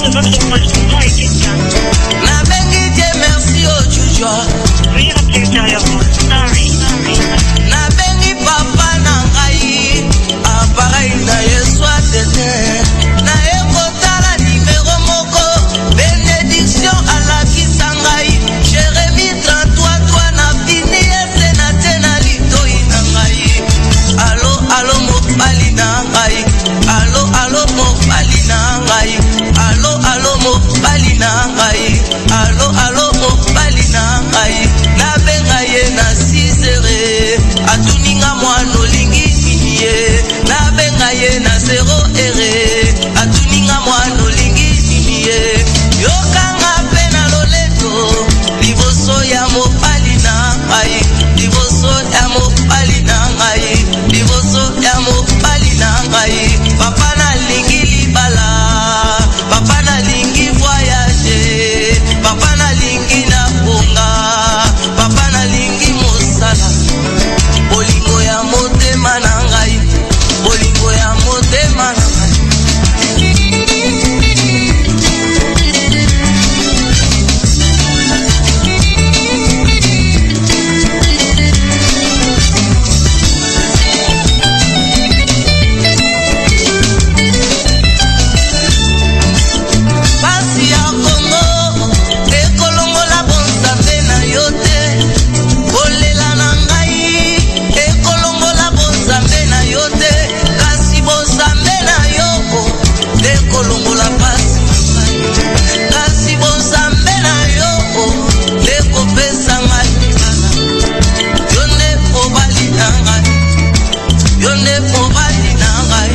de votre correspondant est quelqu'un. Merci au Joujua. Veuillez rappeler ultérieurement. Sorry. Nabengi papa nangai. Appareil na yeswa tete. Na ekotala numéro moko. Bénédiction à la kisangai. Jérémie 33 toi na fini ese na tena litoi nangai. Allo mopali nangai. Allo mopali nangai. Allo mopali nangai. Allo mopali nangai. Nabenga ye na 6 heures. Atuninga mwana olingi niniye. Nabenga ye na 0 heures. Atuninga mwana olingi niniye. Yokanga pe na loleto. Liboso ya mopali nangai. Liboso ya mopali nangai. Liboso ya mopali nangai. Papa na lingi libala. Papa na lingi voyage. Papa na lingi na bonga. Papa na lingi mosala. Bolingo ya motema nangai. Bolingo ya motema nangai. Pasi ya Kongo, ekolongola bonzambe na yo te. Kolela na ngai, ekolongola bonzambe na yo te. Kasi bonzambe na yo, ekolongola pasi na ngai. Kasi bonzambe na yo, ekopesa ngai libala. Yo nde mobali na ngai, yo nde mobali na ngai.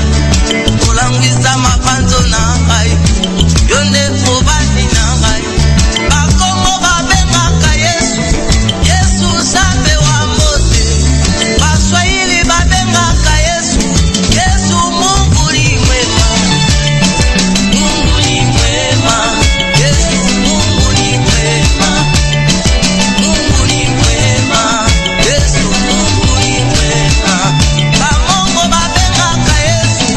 Kolangwisa mabanzo na ngai. Yo nde mobali na ngai. Bakongo babengaka Yesu, Yesu nzambe wa mbote. Baswahili babengaka Yesu, Yesu Mungu ni mwema. Mungu ni mwema. Yesu Mungu ni mwema. Mungu ni mwema. Yesu Mungu ni mwema. Bamongo babengaka Yesu,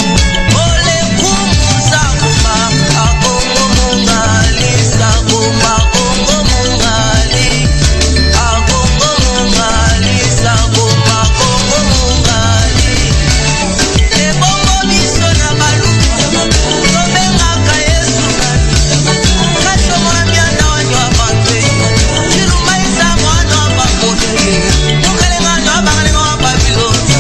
ole kumuza kuma. Akongo mungali, sagomba kongo mungali. Akongo mungali, sagomba kongo mungali. Ebongo biso na baluku, tobengaka Yesu nani. Kato mwami anda wanyo abante, chilumaisa mwana wabamote. Mukalengano abangalenga wababiloni,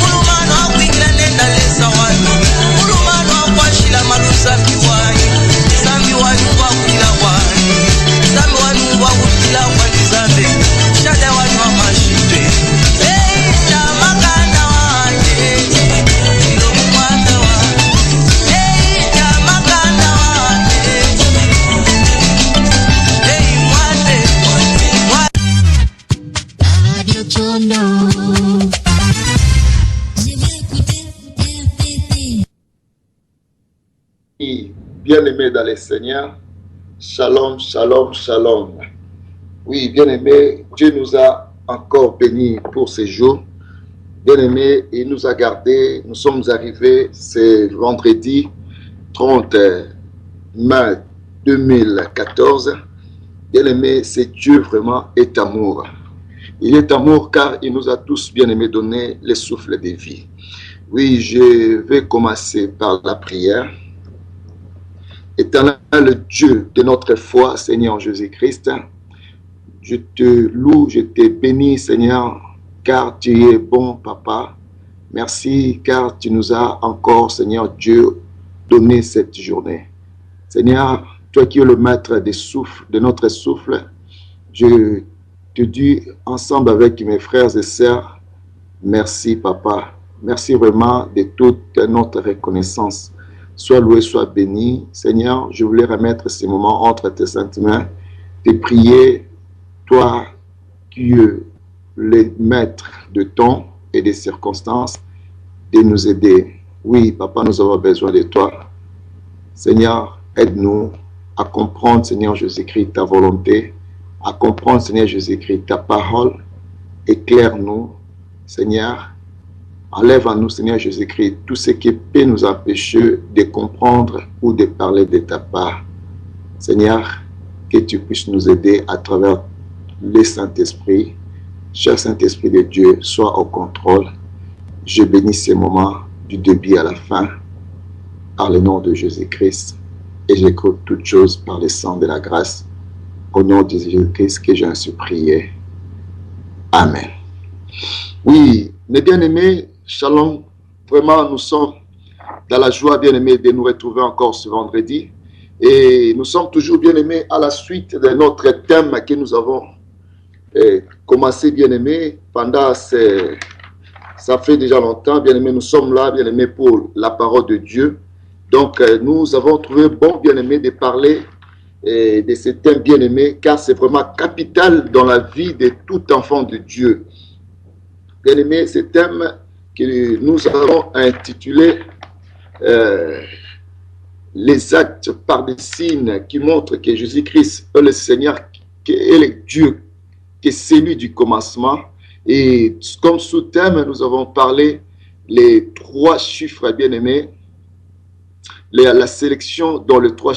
mulumano wakwingila nenda lesa wani. Mulumano wakwashila malusambi wani. Sambi wani wakwila wani. Sambi wani wakwila wani zambe. Shada wani wamashite. Hey, jamakanda wani. Ilo mwanda wani. Hey, jamakanda wani. Hey, mwande. Radio Chono. Bien-aimés dans les Seigneurs, shalom, shalom, shalom. Oui, bien-aimés, Dieu nous a encore bénis pour ces jours. Bien-aimés, il nous a gardés. Nous sommes arrivés, c'est vendredi 30 mai 2014. Bien-aimés, c'est Dieu vraiment est amour. Il est amour car il nous a tous, bien-aimés, donné le souffle de vie. Oui, je vais commencer par la prière. Éternel Dieu de notre foi, Seigneur Jésus-Christ, je te loue, je te bénis, Seigneur, car tu es bon, Papa. Merci, car tu nous as encore, Seigneur Dieu, donné cette journée. Seigneur, toi qui es le maître des souffles, de notre souffle, je te dis ensemble avec mes frères et sœurs, merci, Papa. Merci vraiment de toute notre reconnaissance. Sois loué, sois béni. Seigneur, je voulais remettre ces moments entre tes saintes mains, te prier, toi qui es le maître de temps et des circonstances, de nous aider. Oui, Papa, nous avons besoin de toi. Seigneur, aide-nous à comprendre, Seigneur Jésus-Christ, ta volonté, à comprendre, Seigneur Jésus-Christ, ta parole. Éclaire-nous, Seigneur. Enlève en nous, Seigneur Jésus-Christ, tout ce qui peut nous empêcher de comprendre ou de parler de ta part. Seigneur, que tu puisses nous aider à travers le Saint-Esprit. Cher Saint-Esprit de Dieu, sois au contrôle. Je bénis ces moments du début à la fin, par le nom de Jésus-Christ. Et j'écoute toutes choses par le sang de la grâce. Au nom de Jésus-Christ que j'ai ainsi prié. Amen. Oui, mes bien-aimés, shalom. Vraiment, nous sommes dans la joie, bien-aimés, de nous retrouver encore ce vendredi. Et nous sommes toujours, bien-aimés, à la suite de notre thème que nous avons commencé, bien-aimés, pendant ça fait déjà longtemps, bien-aimés, nous sommes là, bien-aimés, pour la parole de Dieu. Donc, nous avons trouvé bon, bien-aimés, de parler de ce thème, bien-aimé, car c'est vraiment capital dans la vie de tout enfant de Dieu. Bien-aimé, ce thème que nous avons intitulé les actes par des signes qui montrent que Jésus-Christ est le Seigneur, est le Dieu, qui est celui du commencement. Et comme sous-thème, nous avons parlé les 3 chiffres, bien-aimés, la sélection dans les 3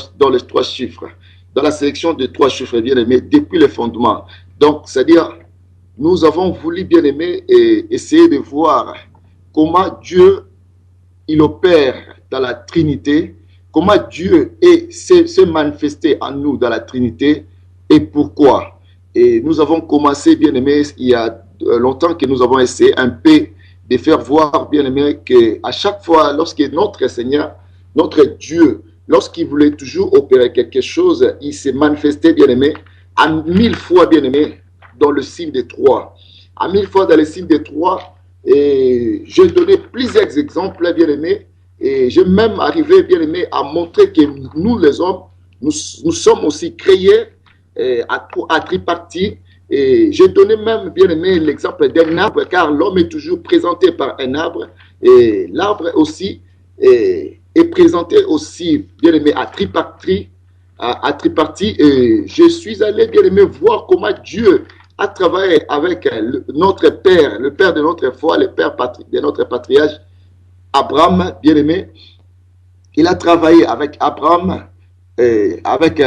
chiffres. Dans la sélection des 3 chiffres, bien-aimés, depuis le fondement. Donc, c'est-à-dire, nous avons voulu, bien-aimés, essayer de voir comment Dieu, il opère dans la Trinité, comment Dieu s'est manifesté en nous dans la Trinité et pourquoi. Et nous avons commencé, bien-aimés, il y a longtemps que nous avons essayé un peu de faire voir, bien-aimés, qu'à chaque fois, lorsque notre Seigneur, notre Dieu, lorsqu'il voulait toujours opérer quelque chose, il s'est manifesté, bien-aimé, à 1000 fois, bien-aimé, dans le signe des 3. À 1000 fois dans le signe des 3. Et j'ai donné plusieurs exemples, bien-aimés. Et j'ai même arrivé, bien-aimé, à montrer que nous, les hommes, nous sommes aussi créés à tripartie. Et j'ai donné même, bien-aimé, l'exemple d'un arbre, car l'homme est toujours présenté par un arbre. Et l'arbre aussi est présenté aussi, bien-aimé, à tripartie. Et je suis allé, bien-aimé, voir comment Dieu a travaillé avec notre Père, le Père de notre foi, le Père de notre patriarche, Abraham, bien-aimé. Il a travaillé avec Abraham, avec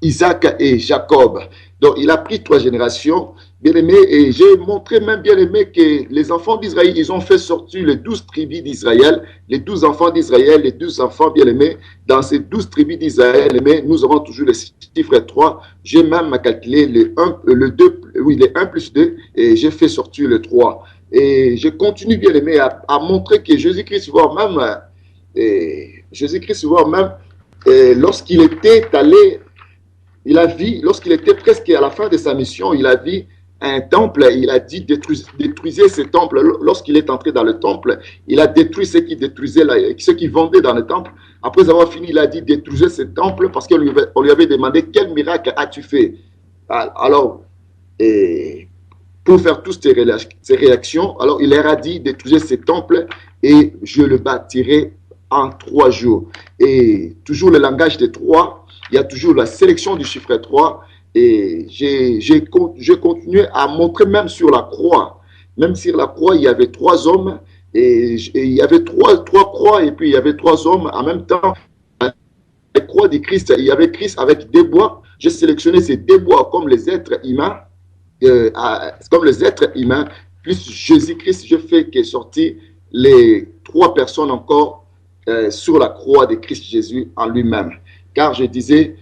Isaac et Jacob. Donc, il a pris 3 générations, bien-aimé, et j'ai montré même, bien-aimé, que les enfants d'Israël, ils ont fait sortir les 12 tribus d'Israël, les 12 enfants d'Israël, les 12 enfants, bien-aimés. Dans ces 12 tribus d'Israël, nous avons toujours le chiffre 3. J'ai même calculé le 1 plus 2, et j'ai fait sortir le 3. Et je continue, bien-aimé, à montrer que Jésus-Christ, voire même, lorsqu'il était allé, lorsqu'il était presque à la fin de sa mission, il a vu un temple, il a dit détruisez ce temple. Lorsqu'il est entré dans le temple, il a détruit ceux qui vendaient dans le temple. Après avoir fini, il a dit détruisez ce temple parce qu'on lui avait demandé quel miracle as-tu fait. Alors, pour faire toutes ces réactions, alors il leur a dit détruisez ce temple et je le bâtirai en 3 jours. Et toujours le langage des 3. Il y a toujours la sélection du chiffre 3 et j'ai continué à montrer même sur la croix. Même sur la croix, il y avait 3 hommes et il y avait 3 croix et puis il y avait 3 hommes en même temps. La croix de Christ, il y avait Christ avec des bois. J'ai sélectionné ces 2 bois comme les êtres humains, plus Jésus-Christ, je fais qu'est sorti les 3 personnes encore sur la croix de Christ Jésus en lui-même. Car je disais,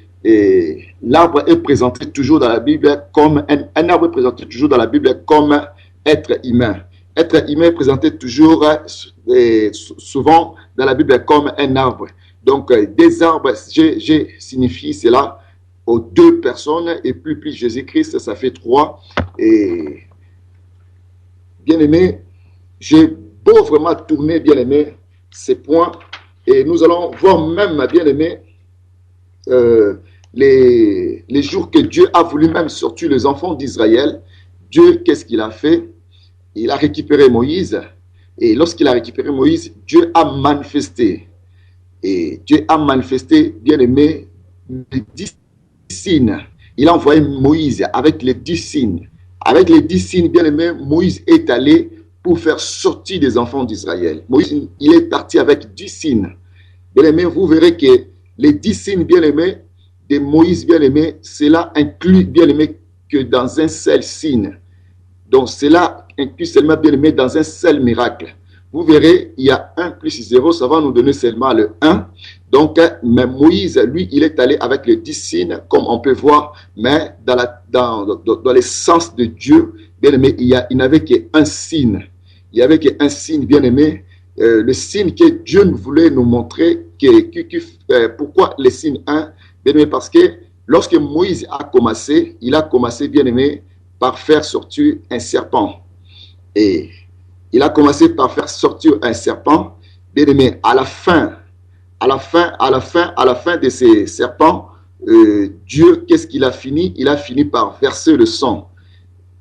l'arbre est présenté toujours dans la Bible comme un arbre est présenté toujours dans la Bible comme être humain. Être humain est présenté toujours souvent dans la Bible comme un arbre. Donc, des arbres, j'ai signifié cela aux 2 personnes et plus Jésus-Christ, ça fait 3. Et bien aimé, j'ai beau vraiment tourner, bien aimé, ces points. Et nous allons voir même, bien aimé, les jours que Dieu a voulu même sortir les enfants d'Israël. Dieu, qu'est-ce qu'il a fait? Il a récupéré Moïse. Et lorsqu'il a récupéré Moïse, Dieu a manifesté. Et Dieu a manifesté, bien aimé, les 10 signes. Il a envoyé Moïse avec les 10 signes. Avec les 10 signes, bien aimé, Moïse est allé pour faire sortir des enfants d'Israël. Moïse, il est parti avec 10 signes. Bien aimé, vous verrez que les 10 signes, bien aimés, de Moïse, bien-aimé, cela inclut, bien-aimé, que dans un seul signe. Donc, cela inclut seulement, bien-aimé, dans un seul miracle. Vous verrez, il y a 1 plus 0, ça va nous donner seulement le 1. Donc, mais Moïse, lui, il est allé avec les 10 signes, comme on peut voir, mais dans l'essence de Dieu, bien-aimé, il n'avait qu'un signe. Il n'y avait qu'un signe, bien-aimé, le signe que Dieu voulait nous montrer. Pourquoi le signe 1? Bien-aimé, parce que lorsque Moïse a commencé, il a commencé, bien-aimé, par faire sortir un serpent. Et il a commencé par faire sortir un serpent. Bien-aimé, à la fin de ces serpents, Dieu, qu'est-ce qu'il a fini? Il a fini par verser le sang.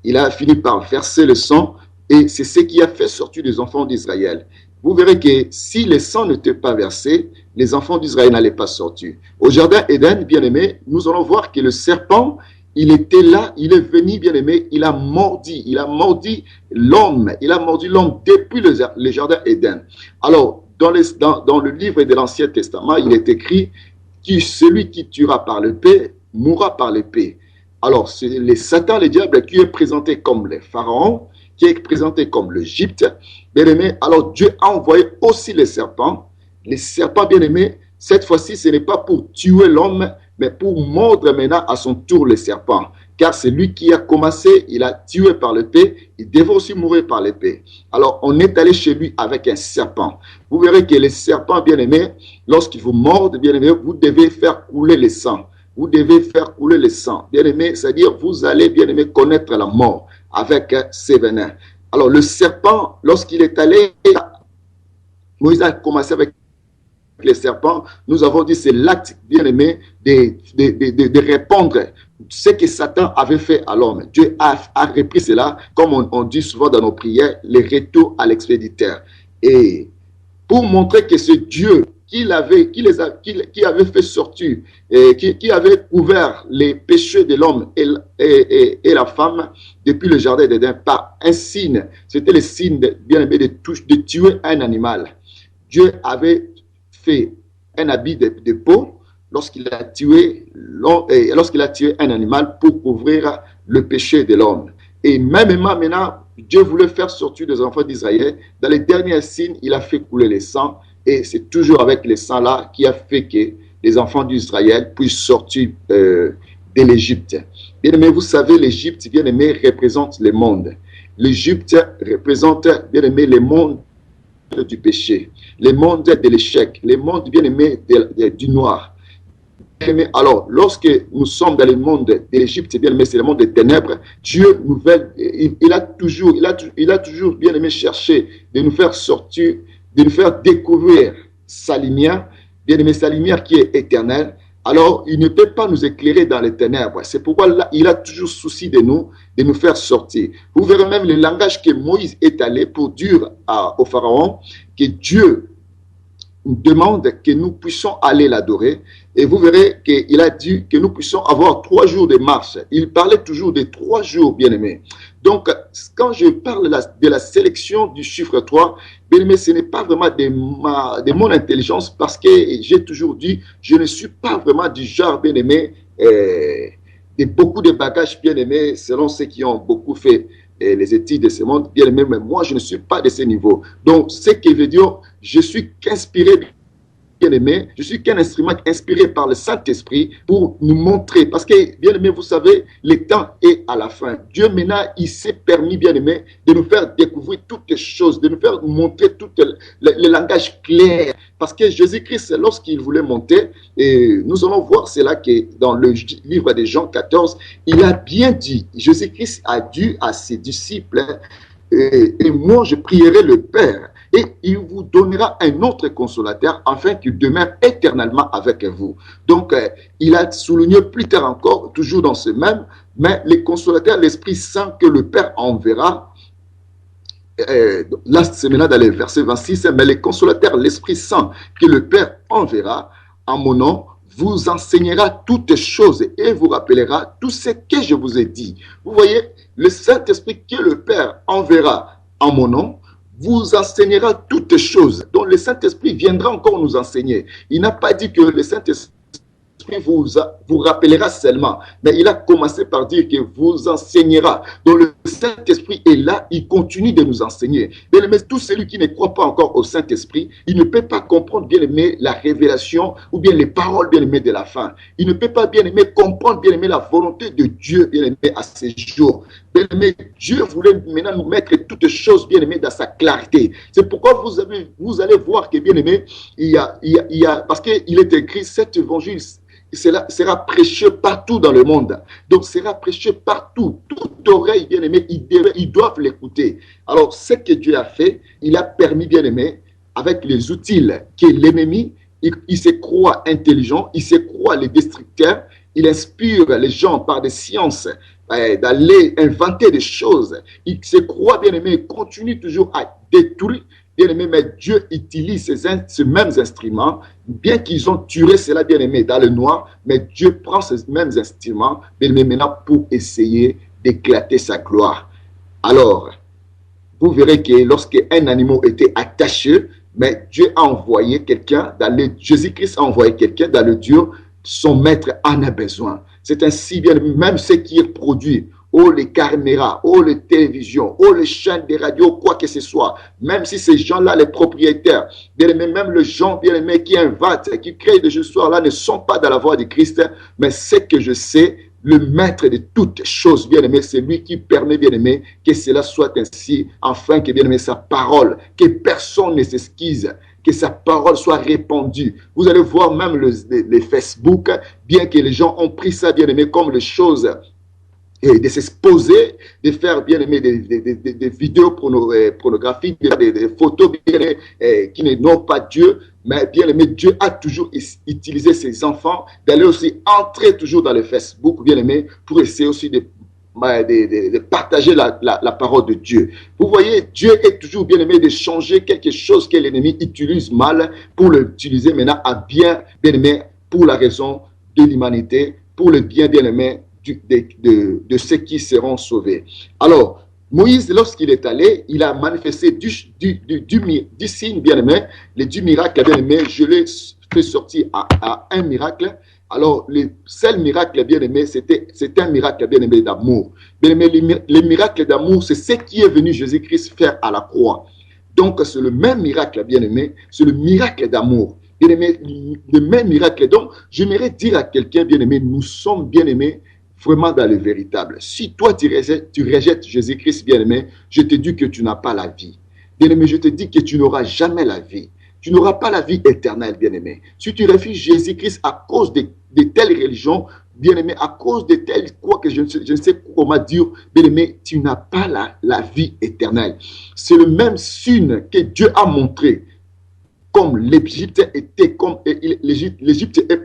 Il a fini par verser le sang, et c'est ce qui a fait sortir les enfants d'Israël. Vous verrez que si le sang n'était pas versé, les enfants d'Israël n'allaient pas sortir. Au jardin Éden, bien-aimé, nous allons voir que le serpent, il était là, il est venu, bien-aimé, il a mordi l'homme, depuis le jardin Éden. Alors, dans le livre de l'Ancien Testament, il est écrit que celui qui tuera par l'épée mourra par l'épée. Alors, c'est les Satan, le diable, qui est présenté comme le Pharaon, qui est présenté comme l'Égypte. Bien-aimé, alors Dieu a envoyé aussi les serpents. Les serpents, bien-aimés, cette fois-ci, ce n'est pas pour tuer l'homme, mais pour mordre maintenant à son tour le serpent. Car c'est lui qui a commencé, il a tué par l'épée, il devait aussi mourir par l'épée. Alors, on est allé chez lui avec un serpent. Vous verrez que les serpents, bien-aimés, lorsqu'ils vous mordent, bien-aimés, vous devez faire couler le sang. Vous devez faire couler le sang. Bien-aimé, c'est-à-dire, vous allez, bien-aimé, connaître la mort avec ses venins. Alors, le serpent, lorsqu'il est allé, Moïse a commencé avec les serpents, nous avons dit c'est l'acte, bien-aimé, de répondre ce que Satan avait fait à l'homme. Dieu a repris cela, comme on dit souvent dans nos prières, le retour à l'expéditeur. Et pour montrer que ce Dieu qui avait fait sortir, qui avait couvert les péchés de l'homme et la femme depuis le jardin d'Éden par un signe, c'était le signe, bien-aimé, de tuer un animal. Dieu avait fait un habit de peau lorsqu'il a tué un animal pour couvrir le péché de l'homme. Et même maintenant, Dieu voulait faire sortir des enfants d'Israël. Dans les derniers signes, il a fait couler le sang. Et c'est toujours avec le sang là qui a fait que les enfants d'Israël puissent sortir de l'Égypte. Bien aimé, vous savez, l'Égypte, bien aimé, représente le monde. L'Égypte représente, bien aimé, le monde du péché, le monde de l'échec, le monde, bien aimé, du noir. Bien aimé, alors, lorsque nous sommes dans le monde de l'Égypte, bien aimé, c'est le monde des ténèbres, Dieu il a toujours, bien aimé, cherché de nous faire sortir, de nous faire découvrir sa lumière, bien aimé, sa lumière qui est éternelle. Alors, il ne peut pas nous éclairer dans les ténèbres. C'est pourquoi là, il a toujours souci de nous faire sortir. Vous verrez même le langage que Moïse est allé pour dire au Pharaon que Dieu nous demande que nous puissions aller l'adorer. Et vous verrez qu'il a dit que nous puissions avoir 3 jours de marche. Il parlait toujours de 3 jours, bien-aimés. Donc, quand je parle de la sélection du chiffre 3, bien-aimé, ce n'est pas vraiment de mon intelligence, parce que j'ai toujours dit, je ne suis pas vraiment du genre, bien-aimé, de beaucoup de bagages, bien-aimés, selon ceux qui ont beaucoup fait les études de ce monde, bien-aimé, mais moi, je ne suis pas de ce niveau. Donc, ce qui veut dire, je suis qu'inspiré, bien-aimé, je suis qu'un instrument inspiré par le Saint-Esprit pour nous montrer. Parce que, bien-aimé, vous savez, le temps est à la fin. Dieu, maintenant, il s'est permis, bien-aimé, de nous faire découvrir toutes les choses, de nous faire montrer tout le langage clair. Parce que Jésus-Christ, lorsqu'il voulait monter, et nous allons voir cela que dans le livre de Jean 14, il a bien dit, Jésus-Christ a dit à ses disciples, et moi je prierai le Père, et il vous donnera un autre consolateur afin qu'il demeure éternellement avec vous. Donc, il a souligné plus tard encore, toujours dans ce même, mais le consolateur, l'Esprit Saint que le Père enverra, là c'est maintenant dans le verset 26, mais le consolateur, l'Esprit Saint que le Père enverra en mon nom, vous enseignera toutes choses et vous rappellera tout ce que je vous ai dit. Vous voyez, le Saint-Esprit que le Père enverra en mon nom, vous enseignera toutes choses. Donc le Saint-Esprit viendra encore nous enseigner. Il n'a pas dit que le Saint-Esprit Saint-Esprit vous rappellera seulement. Mais il a commencé par dire qu'il vous enseignera. Donc le Saint-Esprit est là, il continue de nous enseigner. Bien aimé, tout celui qui ne croit pas encore au Saint-Esprit, il ne peut pas comprendre, bien aimé, la révélation ou bien les paroles, bien aimé, de la fin. Il ne peut pas, bien aimé, comprendre, bien aimé, la volonté de Dieu, bien aimé, à ces jours. Bien aimé, Dieu voulait maintenant nous mettre toutes choses, bien aimé, dans sa clarté. C'est pourquoi vous allez voir que, bien aimé, parce qu'il est écrit, cet évangile sera prêché partout dans le monde. Donc, sera prêché partout. Toute oreille, bien aimé, ils doivent l'écouter. Alors, ce que Dieu a fait, il a permis, bien aimé, avec les outils que l'ennemi, il se croit intelligent, il se croit les destructeurs, il inspire les gens par des sciences d'aller inventer des choses. Il se croit, bien aimé, continue toujours à détruire. Bien aimé, mais Dieu utilise ces mêmes instruments, bien qu'ils ont tué cela, bien aimé, dans le noir, mais Dieu prend ces mêmes instruments, bien aimé, maintenant pour essayer d'éclater sa gloire. Alors, vous verrez que lorsqu'un animal était attaché, mais Dieu a envoyé quelqu'un, Jésus-Christ a envoyé quelqu'un dans le Dieu, son maître en a besoin. C'est ainsi, bien aimé, même ce qui est produit, les caméras, les télévisions, les chaînes de radio, quoi que ce soit, même si ces gens-là, les propriétaires, bien aimé, même les gens, bien aimés, qui inventent, qui créent des histoires-là, ne sont pas dans la voie de Christ, mais ce que je sais, le maître de toutes choses, bien aimé, c'est lui qui permet, bien aimé, que cela soit ainsi, afin que, bien aimé, sa parole, que personne ne s'excuse, que sa parole soit répandue. Vous allez voir même les Facebook, bien que les gens ont pris ça, bien aimé, comme les choses, et de s'exposer, de faire, bien aimé, des vidéos pornographiques, des photos, bien aimé, qui n'ont pas Dieu, mais bien aimé, Dieu a toujours utilisé ses enfants d'aller aussi entrer toujours dans le Facebook, bien aimé, pour essayer aussi de partager la parole de Dieu. Vous voyez, Dieu est toujours, bien aimé, de changer quelque chose que l'ennemi utilise mal pour l'utiliser maintenant à bien aimé, pour la raison de l'humanité, pour le bien aimé de ceux qui seront sauvés. Alors, Moïse, lorsqu'il est allé, il a manifesté du signe, bien aimé, les 10 miracles, bien aimé, je l'ai fait sortir à un miracle. Alors, le seul miracle, bien aimé, c'était un miracle, bien aimé, d'amour. Bien aimé, les miracles d'amour, c'est ce qui est venu Jésus-Christ faire à la croix. Donc, c'est le même miracle, bien aimé, c'est le miracle d'amour. Bien aimé, le même miracle. Donc, j'aimerais dire à quelqu'un, bien aimé, nous sommes, bien aimés, vraiment dans le véritable. Si toi, tu rejettes Jésus-Christ, bien-aimé, je te dis que tu n'as pas la vie. Bien-aimé, je te dis que tu n'auras jamais la vie. Tu n'auras pas la vie éternelle, bien-aimé. Si tu refuses Jésus-Christ à cause de telles religions, bien-aimé, à cause de telles, quoi que je ne sais comment dire, bien-aimé, tu n'as pas la vie éternelle. C'est le même signe que Dieu a montré. Comme l'Égypte est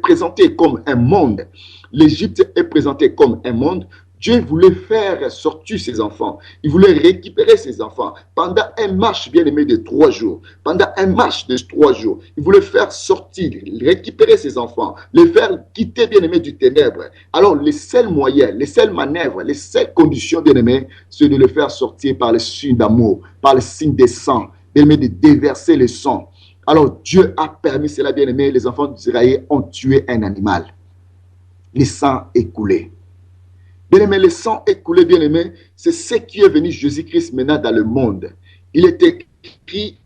présenté comme un monde. L'Égypte est présenté comme un monde. Dieu voulait faire sortir ses enfants. Il voulait récupérer ses enfants. Pendant un marche, bien aimé, de 3 jours. Pendant un marche de 3 jours. Il voulait faire sortir, récupérer ses enfants. Les faire quitter, bien aimé, du ténèbre. Alors, les seuls moyens, les seules manœuvres, les seules conditions, bien aimé, c'est de le faire sortir par le signe d'amour, par le signe des sang. Bien aimé, de déverser le sang. Alors, Dieu a permis cela, bien aimé. Les enfants d'Israël ont tué un animal. Le sang écoulé. Bien aimé, le sang écoulé, bien aimé, c'est ce qui est venu Jésus-Christ maintenant dans le monde. Il est écrit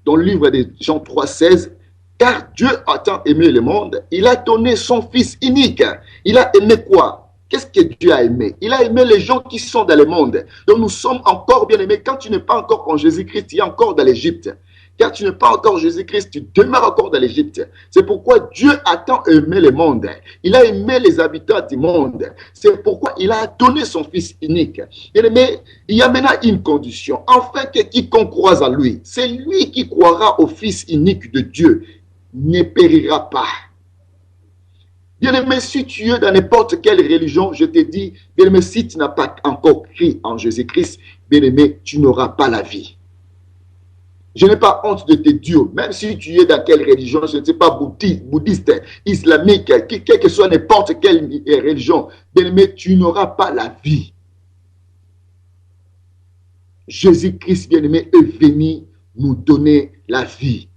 dans le livre de Jean 3,16, car Dieu a tant aimé le monde, il a donné son Fils unique. Il a aimé quoi? Qu'est-ce que Dieu a aimé? Il a aimé les gens qui sont dans le monde. Donc nous sommes encore, bien aimés, quand tu n'es pas encore en Jésus-Christ, tu es encore dans l'Égypte. Car tu n'es pas encore Jésus-Christ, tu demeures encore dans l'Égypte. C'est pourquoi Dieu a tant aimé le monde. Il a aimé les habitants du monde. C'est pourquoi il a donné son Fils unique. Mais il y a maintenant une condition. Afin que quiconque croise en lui, c'est lui qui croira au Fils unique de Dieu, ne périra pas. Bien-aimé, si tu es dans n'importe quelle religion, je te dis, bien-aimé, si tu n'as pas encore cru en Jésus-Christ, bien-aimé, tu n'auras pas la vie. Je n'ai pas honte de te dire, même si tu es dans quelle religion, je ne sais pas, bouddhiste, islamique, quelle que soit n'importe quelle religion, bien-aimé, tu n'auras pas la vie. Jésus-Christ, bien-aimé, est venu nous donner la vie.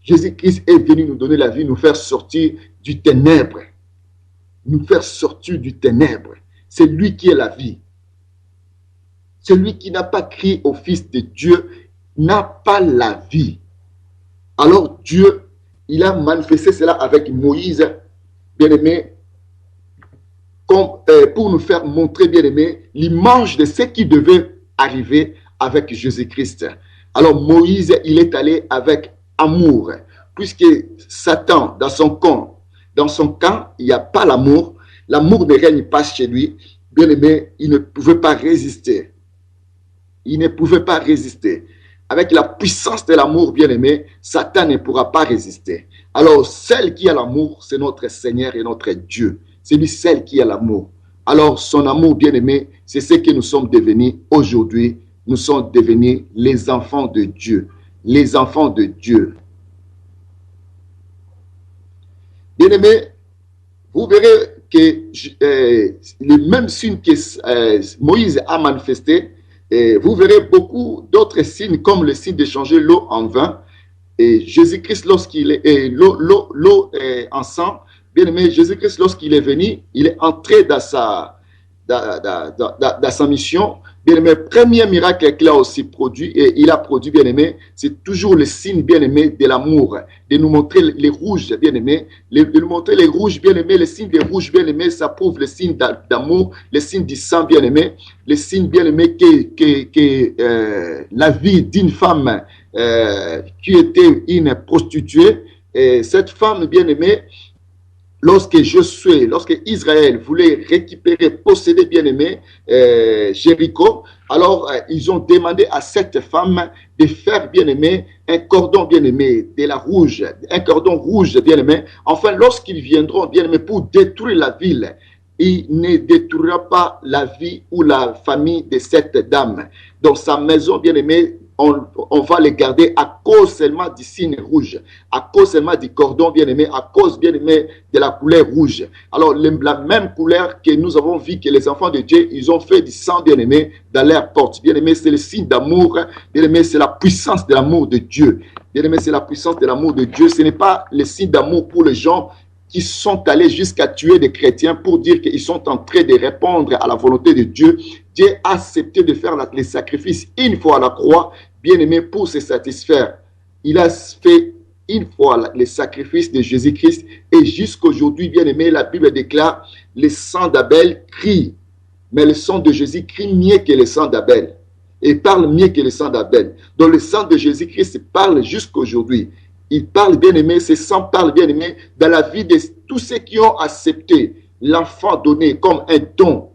Jésus-Christ est venu nous donner la vie, nous faire sortir du ténèbre. nous faire sortir du ténèbre. C'est lui qui est la vie. Celui qui n'a pas crié au Fils de Dieu n'a pas la vie. Alors Dieu, il a manifesté cela avec Moïse, bien-aimé, pour nous faire montrer, bien-aimé, l'image de ce qui devait arriver avec Jésus-Christ. Alors Moïse, il est allé avec amour, puisque Satan, dans son camp, il n'y a pas l'amour. L'amour ne règne pas chez lui. Bien-aimé, il ne pouvait pas résister. Il ne pouvait pas résister. Avec la puissance de l'amour, bien-aimé, Satan ne pourra pas résister. Alors, celle qui a l'amour, c'est notre Seigneur et notre Dieu. C'est lui, celle qui a l'amour. Alors, son amour, bien-aimé, c'est ce que nous sommes devenus aujourd'hui. Nous sommes devenus les enfants de Dieu. Les enfants de Dieu. Bien-aimé, vous verrez que les mêmes signes que Moïse a manifestés, vous verrez beaucoup d'autres signes comme le signe de changer l'eau en vin. Et Jésus-Christ, lorsqu'il est l'eau en sang, bien aimé, Jésus-Christ, lorsqu'il est venu, il est entré dans sa mission. Bien aimé, premier miracle qu'il a aussi produit, et il a produit, bien aimé, c'est toujours le signe, bien aimé, de l'amour, de nous montrer les rouges, bien aimé, de nous montrer les rouges, bien aimé, les signes des rouges, bien aimé, ça prouve le signe d'amour, le signe du sang, bien aimé, le signe, bien aimé, que la vie d'une femme qui était une prostituée, et cette femme, bien aimée, lorsque Israël voulait récupérer, posséder, bien aimé, Jéricho, alors ils ont demandé à cette femme de faire, bien aimé, un cordon, bien aimé, de la rouge, un cordon rouge, bien aimé. Enfin, lorsqu'ils viendront, bien aimé, pour détruire la ville, il ne détruira pas la vie ou la famille de cette dame. Donc, sa maison, bien aimé, on va les garder à cause seulement du signe rouge, à cause seulement du cordon bien-aimé, à cause bien-aimé de la couleur rouge. Alors, la même couleur que nous avons vu que les enfants de Dieu, ils ont fait du sang bien-aimé dans leur porte. Bien-aimé, c'est le signe d'amour. Bien-aimé, c'est la puissance de l'amour de Dieu. Bien-aimé, c'est la puissance de l'amour de Dieu. Ce n'est pas le signe d'amour pour les gens qui sont allés jusqu'à tuer des chrétiens pour dire qu'ils sont en train de répondre à la volonté de Dieu. Dieu a accepté de faire les sacrifices une fois à la croix, bien-aimé, pour se satisfaire. Il a fait une fois les sacrifices de Jésus-Christ et jusqu'aujourd'hui, bien-aimé, la Bible déclare le sang d'Abel crie, mais le sang de Jésus crie mieux que le sang d'Abel et parle mieux que le sang d'Abel. Donc le sang de Jésus-Christ parle jusqu'aujourd'hui. Il parle, bien-aimé, ce sang parle, bien-aimé, dans la vie de tous ceux qui ont accepté l'enfant donné comme un don,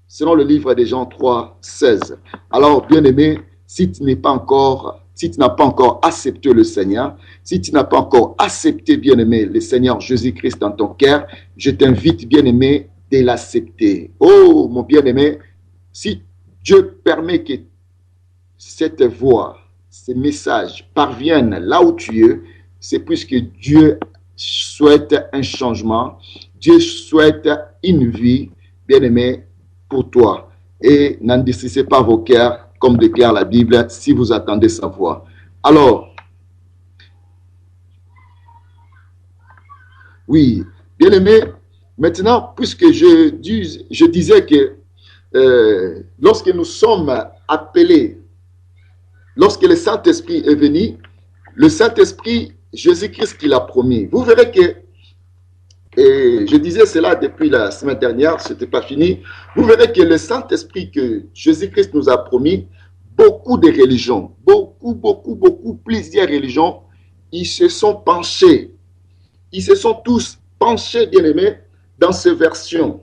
selon le livre de Jean 3, 16. Alors, bien-aimé, si tu n'as pas encore accepté le Seigneur, si tu n'as pas encore accepté, bien-aimé, le Seigneur Jésus-Christ dans ton cœur, je t'invite, bien-aimé, de l'accepter. Oh, mon bien-aimé, si Dieu permet que cette voix, ces messages parviennent là où tu es, c'est puisque Dieu souhaite un changement, Dieu souhaite une vie, bien-aimé, pour toi. Et n'endurcissez pas vos cœurs, comme déclare la Bible, si vous attendez sa voix. Alors, oui, bien-aimé, maintenant, puisque je disais que lorsque nous sommes appelés, lorsque le Saint-Esprit est venu, le Saint-Esprit, Jésus-Christ qui l'a promis. Vous verrez que, et je disais cela depuis la semaine dernière, ce n'était pas fini, vous verrez que le Saint-Esprit que Jésus-Christ nous a promis, beaucoup de religions, plusieurs religions, ils se sont penchés. Ils se sont tous penchés, bien-aimés, dans ces versions,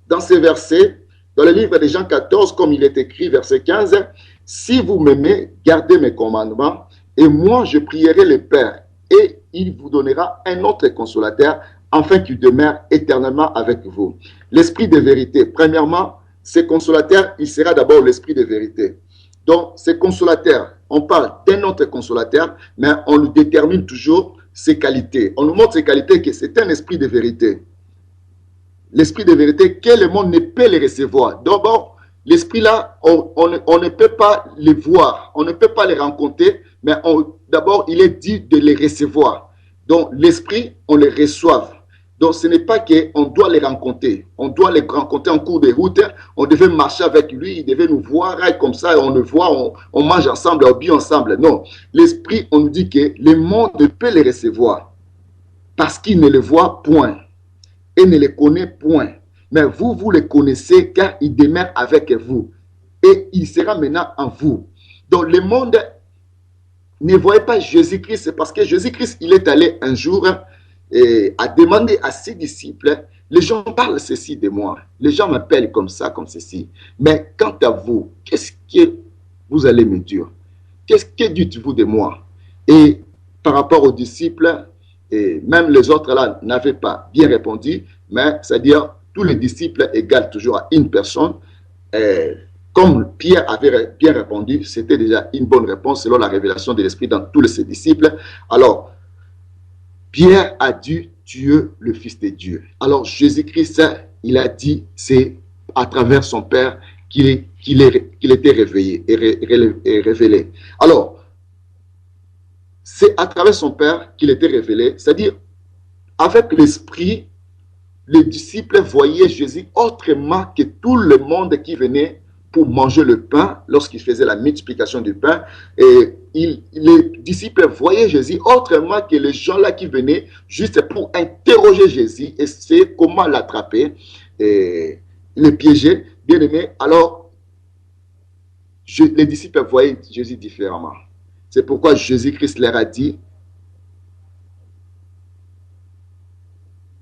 dans ces versets, dans le livre de Jean 14, comme il est écrit, verset 15, « Si vous m'aimez, gardez mes commandements, et moi je prierai le Père, et il vous donnera un autre consolateur, afin qu'il demeure éternellement avec vous. » L'esprit de vérité, premièrement, ce consolateur, il sera d'abord l'esprit de vérité. Donc, ce consolateur, on parle d'un autre consolateur, mais on lui détermine toujours ses qualités. On nous montre ses qualités que c'est un esprit de vérité. L'esprit de vérité que le monde ne peut le recevoir. D'abord, l'esprit là, on ne peut pas le voir, on ne peut pas le rencontrer, mais d'abord, il est dit de les recevoir. Donc, l'esprit, on le reçoit. Donc, ce n'est pas qu'on doit les rencontrer. On doit les rencontrer en cours de route. On devait marcher avec lui. Il devait nous voir comme ça. On le voit, on mange ensemble, on vit ensemble. Non. L'esprit, on nous dit que le monde peut les recevoir parce qu'il ne les voit point et ne les connaît point. Mais vous, vous les connaissez car il demeure avec vous. Et il sera maintenant en vous. Donc, le monde ne voyait pas Jésus-Christ parce que Jésus-Christ, il est allé un jour et a demandé à ses disciples, les gens parlent ceci de moi, les gens m'appellent comme ça, comme ceci. Mais quant à vous, qu'est-ce que vous allez me dire? Qu'est-ce que dites-vous de moi? Et par rapport aux disciples, et même les autres là n'avaient pas bien répondu, mais c'est-à-dire tous les disciples égalent toujours à une personne. Comme Pierre avait bien répondu, c'était déjà une bonne réponse selon la révélation de l'Esprit dans tous ses disciples. Alors, Pierre a dit Dieu, le Fils de Dieu. Alors, Jésus-Christ, il a dit, c'est à travers son Père qu'il était réveillé et révélé. Alors, c'est à travers son Père qu'il était révélé, c'est-à-dire, avec l'Esprit, les disciples voyaient Jésus autrement que tout le monde qui venait pour manger le pain, lorsqu'il faisait la multiplication du pain, et les disciples voyaient Jésus autrement que les gens là qui venaient juste pour interroger Jésus, essayer comment l'attraper, et le piéger, bien aimé. Alors, les disciples voyaient Jésus différemment. C'est pourquoi Jésus-Christ leur a dit,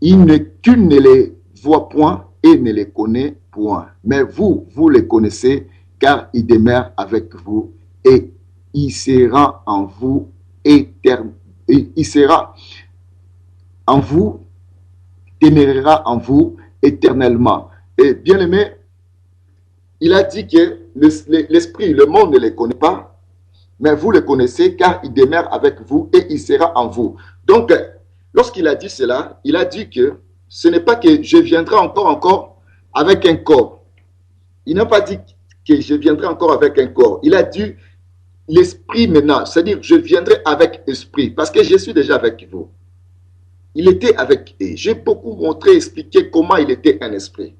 il ne les voit point et ne les connaît point. Mais vous, vous les connaissez, car il demeure avec vous et il sera en vous il sera en vous, demeurera en vous éternellement. Et bien aimé, il a dit que l'esprit, le monde ne les connaît pas, mais vous le connaissez car il demeure avec vous et il sera en vous. Donc, lorsqu'il a dit cela, il a dit que ce n'est pas que je viendrai encore avec un corps. Il n'a pas dit que je viendrai encore avec un corps. Il a dit l'esprit maintenant, c'est-à-dire je viendrai avec esprit parce que je suis déjà avec vous. Il était avec eux. J'ai beaucoup montré, expliqué comment il était un esprit.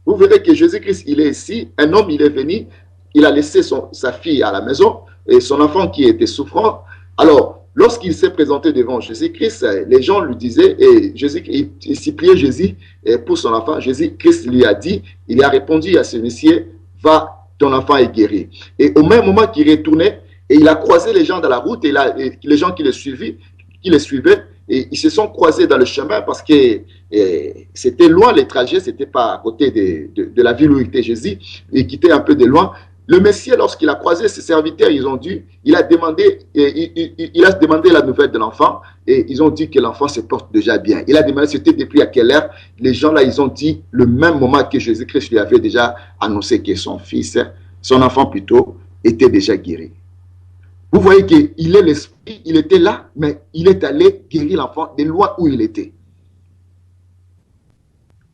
Vous verrez que Jésus-Christ, il est ici. Un homme, il est venu. Il a laissé sa fille à la maison et son enfant qui était souffrant. Alors, lorsqu'il s'est présenté devant Jésus-Christ, les gens lui disaient, et il suppliait Jésus pour son enfant. Jésus-Christ lui a dit, il a répondu à ce monsieur, va, ton enfant est guéri. Et au même moment qu'il retournait, et il a croisé les gens dans la route, et les gens qui le suivaient, et ils se sont croisés dans le chemin parce que c'était loin les trajets, c'était pas à côté de la ville où était Jésus, et qui était un peu de loin. Le Messie, lorsqu'il a croisé ses serviteurs, il a demandé la nouvelle de l'enfant et ils ont dit que l'enfant se porte déjà bien. Il a demandé c'était depuis à quelle heure. Les gens là, ils ont dit le même moment que Jésus-Christ lui avait déjà annoncé que son enfant plutôt, était déjà guéri. Vous voyez qu'il est l'esprit, il était là, mais il est allé guérir l'enfant de loin où il était.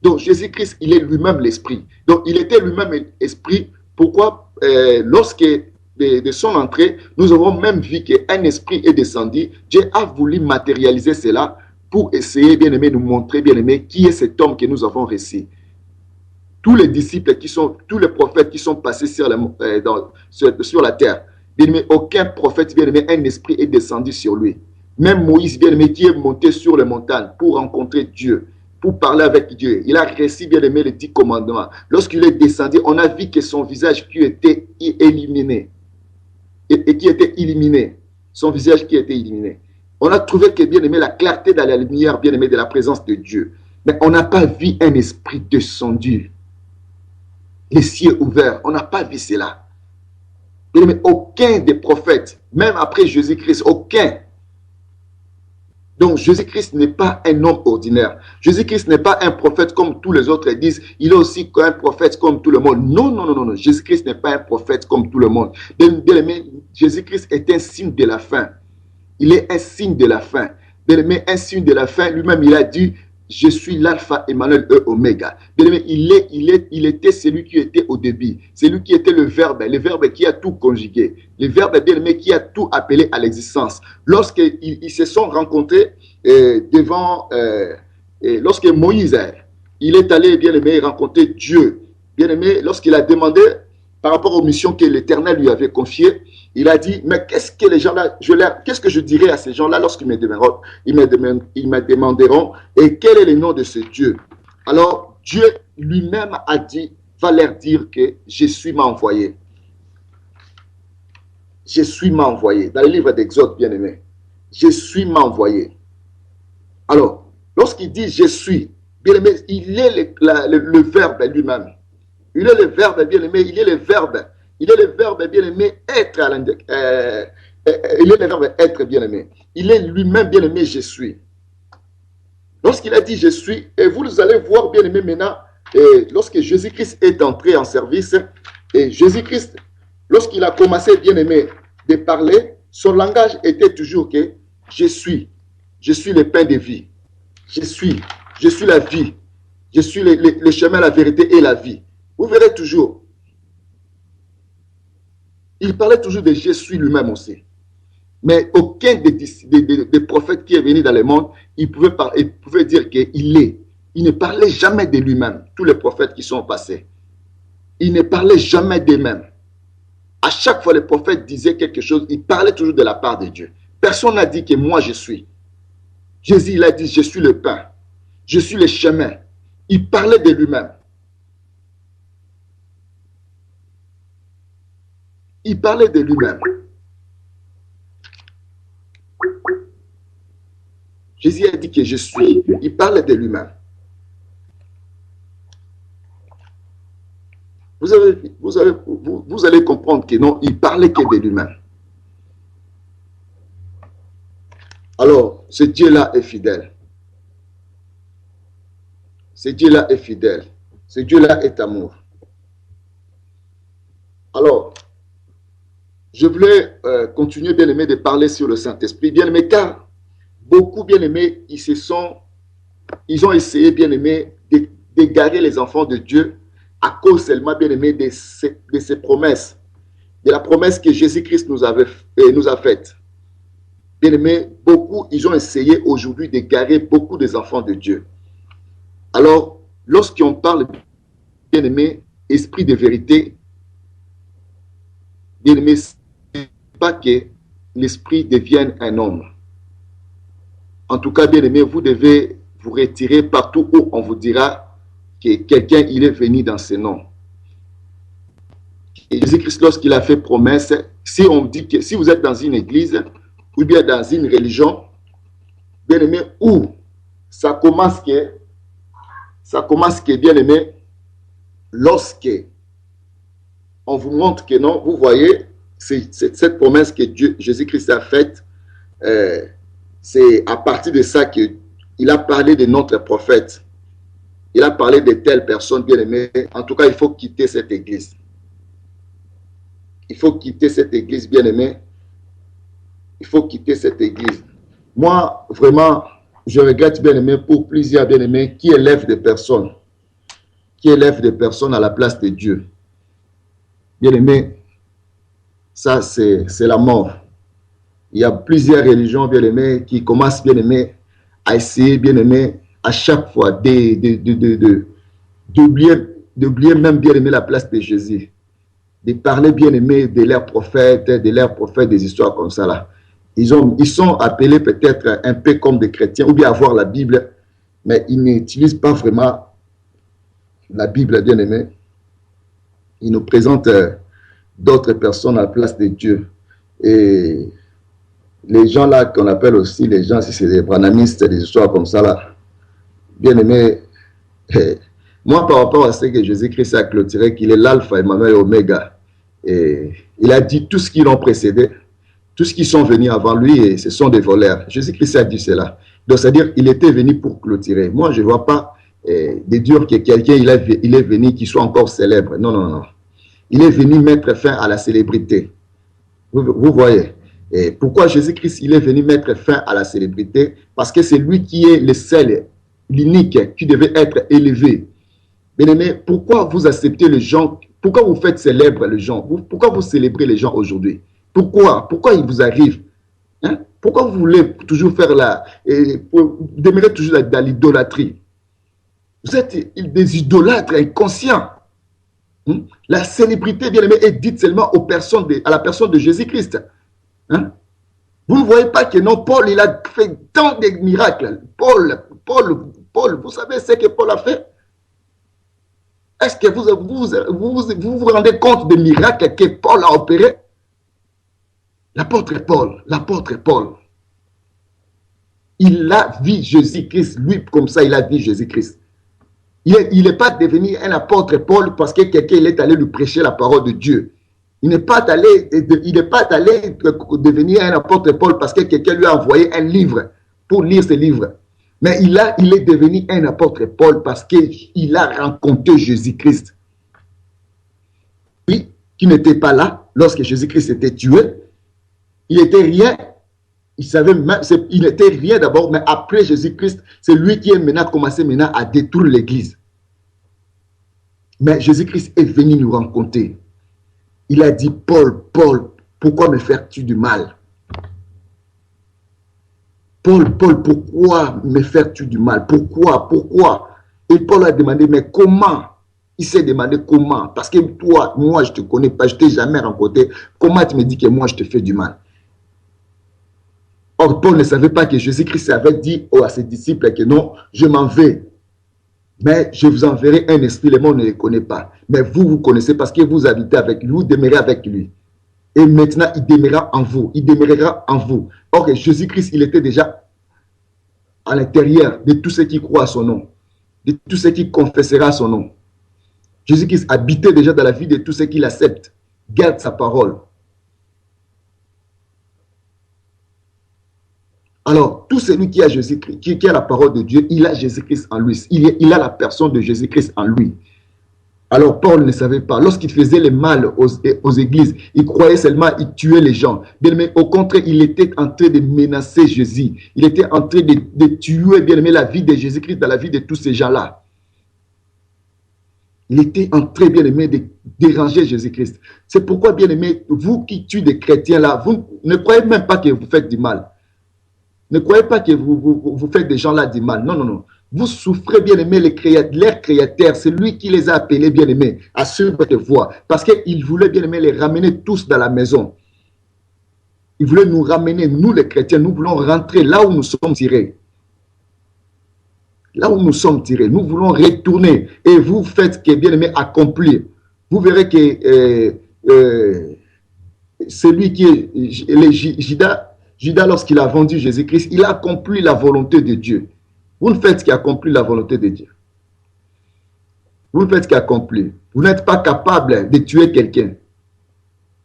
Donc Jésus-Christ, il est lui-même l'esprit. Donc il était lui-même esprit. Pourquoi lorsque de son entrée, nous avons même vu qu'un esprit est descendu. Dieu a voulu matérialiser cela pour essayer, bien aimé, nous montrer, bien aimé, qui est cet homme que nous avons reçu. Tous les disciples tous les prophètes qui sont passés sur la terre, bien aimé, aucun prophète, bien aimé, un esprit est descendu sur lui. Même Moïse, bien aimé, qui est monté sur les montagnes pour rencontrer Dieu, pour parler avec Dieu. Il a reçu, bien aimé, les 10 commandements. Lorsqu'il est descendu, on a vu que son visage qui était éliminé. Et qui était éliminé. Son visage qui était éliminé. On a trouvé que, bien aimé, la clarté dans la lumière, bien aimé, de la présence de Dieu. Mais on n'a pas vu un esprit descendu. Les cieux ouverts. On n'a pas vu cela. Bien aimé, aucun des prophètes, même après Jésus-Christ, aucun. Donc, Jésus-Christ n'est pas un homme ordinaire. Jésus-Christ n'est pas un prophète comme tous les autres disent. Il est aussi un prophète comme tout le monde. Non, non, non, non, non. Jésus-Christ n'est pas un prophète comme tout le monde. Jésus-Christ est un signe de la fin. Il est un signe de la fin. Un signe de la fin. Lui-même, il a dit, je suis l'alpha, Emmanuel, Oméga. Il était celui qui était au début. C'est lui qui était le verbe qui a tout conjugué. Le verbe, bien aimé, qui a tout appelé à l'existence. Lorsqu'ils se sont rencontrés devant et lorsque Moïse, il est allé, bien aimé, rencontrer Dieu, bien aimé, lorsqu'il a demandé par rapport aux missions que l'Éternel lui avait confiées, il a dit, mais qu'est-ce que les gens-là, qu'est-ce que je dirais à ces gens-là lorsqu'ils me demanderont, ils me demanderont, et quel est le nom de ce Dieu? Alors, Dieu lui-même a dit, va leur dire que je suis m'envoyé. Je suis m'envoyé. Dans le livre d'Exode, bien aimé, je suis m'envoyé. Alors, lorsqu'il dit je suis, bien aimé, il est le verbe lui-même. Il est le verbe, bien aimé, il est le verbe. Il est le verbe, bien aimé, être. Il est le verbe être, bien aimé. Il est lui-même, bien aimé, je suis. Lorsqu'il a dit je suis, et vous allez voir, bien aimé, maintenant, lorsque Jésus-Christ est entré en service, et Jésus-Christ, lorsqu'il a commencé, bien aimé, de parler, son langage était toujours que je suis le pain de vie. Je suis la vie. Je suis le chemin, la vérité et la vie. Vous verrez toujours. Il parlait toujours de je suis lui-même aussi. Mais aucun des prophètes qui est venu dans le monde, il pouvait dire qu'il est. Il ne parlait jamais de lui-même. Tous les prophètes qui sont passés. Il ne parlait jamais d'eux-mêmes. À chaque fois, les prophètes disaient quelque chose, il parlait toujours de la part de Dieu. Personne n'a dit que moi je suis. Jésus, il a dit, je suis le pain. Je suis le chemin. Il parlait de lui-même. Il parlait de lui-même. Jésus a dit que je suis. Il parlait de lui-même. Vous allez comprendre que non, il parlait que de lui-même. Alors, ce Dieu-là est fidèle. Ce Dieu-là est fidèle. Ce Dieu-là est amour. Alors, je voulais continuer, bien aimé, de parler sur le Saint-Esprit. Bien aimé, car beaucoup, bien aimé, ils ont essayé, bien aimé, d'égarer les enfants de Dieu à cause seulement, bien aimé, de ces promesses. De la promesse que Jésus-Christ nous a faite. Bien aimé, beaucoup, ils ont essayé aujourd'hui d'égarer beaucoup des enfants de Dieu. Alors, lorsqu'on parle, bien aimé, esprit de vérité, bien aimé, ce n'est pas que l'esprit devienne un homme. En tout cas, bien aimé, vous devez vous retirer partout où on vous dira que quelqu'un, il est venu dans ce nom. Et Jésus-Christ, lorsqu'il a fait promesse, si on dit que si vous êtes dans une église, ou bien dans une religion, bien aimé, où ça commence que, bien aimé, lorsque on vous montre que non, vous voyez, c'est cette promesse que Jésus-Christ a faite, c'est à partir de ça qu'il a parlé de notre prophète. Il a parlé de telles personnes, bien aimé. En tout cas, il faut quitter cette église. Il faut quitter cette église, bien aimé. Il faut quitter cette église. Moi, vraiment, je regrette, bien aimé, pour plusieurs bien aimés qui élèvent des personnes. Qui élèvent des personnes à la place de Dieu. Bien aimé, ça c'est la mort. Il y a plusieurs religions, bien aimé, qui commencent, bien aimé, à essayer, bien aimé, à chaque fois d'oublier même, bien aimé, la place de Jésus. De parler, bien aimé, de leurs prophètes, des histoires comme ça là. Ils sont appelés peut-être un peu comme des chrétiens, ou bien avoir la Bible, mais ils n'utilisent pas vraiment la Bible, bien aimé. Ils nous présentent d'autres personnes à la place de Dieu. Et les gens là qu'on appelle aussi les gens, si c'est des branhamistes, des histoires comme ça là, bien aimé, moi par rapport à ce que Jésus-Christ a clôturé, qu'il est l'alpha et l'oméga, et il a dit tout ce qui l'ont précédé, tous ceux qui sont venus avant lui, et ce sont des voleurs. Jésus-Christ a dit cela. Donc, c'est-à-dire qu'il était venu pour clôturer. Moi, je ne vois pas de dire que quelqu'un il est venu qui soit encore célèbre. Non, non, non. Il est venu mettre fin à la célébrité. Vous voyez. Et pourquoi Jésus-Christ il est venu mettre fin à la célébrité? Parce que c'est lui qui est le seul, l'unique, qui devait être élevé. Bien-aimé, pourquoi vous acceptez les gens? Pourquoi vous faites célèbre les gens? Pourquoi vous célébrez les gens aujourd'hui? Pourquoi il vous arrive? Hein? Pourquoi vous voulez toujours faire demeurer toujours dans l'idolâtrie? Vous êtes des idolâtres inconscients. La célébrité, bien aimé, est dite seulement à la personne de Jésus-Christ. Vous ne voyez pas que non, Paul, il a fait tant de miracles. Paul, vous savez ce que Paul a fait? Est-ce que vous rendez compte des miracles que Paul a opérés? L'apôtre Paul, il a vu Jésus-Christ, lui, comme ça, il a vu Jésus-Christ. Il n'est pas devenu un apôtre Paul parce que quelqu'un est allé lui prêcher la parole de Dieu. Il n'est pas allé devenir un apôtre Paul parce que quelqu'un lui a envoyé un livre pour lire ce livre. Mais il est devenu un apôtre Paul parce qu'il a rencontré Jésus-Christ. Lui, qui n'était pas là lorsque Jésus-Christ était tué, il n'était rien. Il n'était rien d'abord, mais après Jésus-Christ, c'est lui qui a maintenant commencé à détruire l'Église. Mais Jésus-Christ est venu nous rencontrer. Il a dit, Paul, pourquoi me fais-tu du mal? Paul, pourquoi me fais-tu du mal? Pourquoi? Et Paul a demandé, mais comment? Il s'est demandé comment. Parce que toi, moi, je ne te connais pas, je ne t'ai jamais rencontré. Comment tu me dis que moi, je te fais du mal? Or, Paul ne savait pas que Jésus-Christ avait dit à ses disciples que non, je m'en vais. Mais je vous enverrai un esprit, le monde ne le connaît pas. Mais vous connaissez parce que vous habitez avec lui, vous demeurez avec lui. Et maintenant, il demeurera en vous. Il demeurera en vous. Or, Jésus-Christ, il était déjà à l'intérieur de tous ceux qui croient à son nom. De tous ceux qui confessera son nom. Jésus-Christ habitait déjà dans la vie de tous ceux qui l'acceptent. Garde sa parole. Alors, tout celui qui a Jésus-Christ, qui a la parole de Dieu, il a Jésus-Christ en lui. Il a la personne de Jésus-Christ en lui. Alors, Paul ne savait pas. Lorsqu'il faisait le mal aux églises, il croyait seulement, il tuait les gens. Bien aimé, au contraire, il était en train de menacer Jésus. Il était en train de tuer, bien aimé, la vie de Jésus-Christ dans la vie de tous ces gens-là. Il était en train, bien aimé, de déranger Jésus-Christ. C'est pourquoi, bien aimé, vous qui tuez des chrétiens là, vous ne croyez même pas que vous faites du mal. Ne croyez pas que vous faites des gens là du mal. Non, non, non. Vous souffrez, bien aimé, leur créateur. C'est lui qui les a appelés, bien aimé, à suivre votre voie. Parce qu'il voulait, bien aimé, les ramener tous dans la maison. Il voulait nous ramener, nous les chrétiens, nous voulons rentrer là où nous sommes tirés. Là où nous sommes tirés. Nous voulons retourner. Et vous faites que, bien aimé, accomplir. Vous verrez que celui qui est Judas, lorsqu'il a vendu Jésus-Christ, il a accompli la volonté de Dieu. Vous ne faites qu'accomplir la volonté de Dieu. Vous ne faites qu'accomplir. Vous n'êtes pas capable de tuer quelqu'un.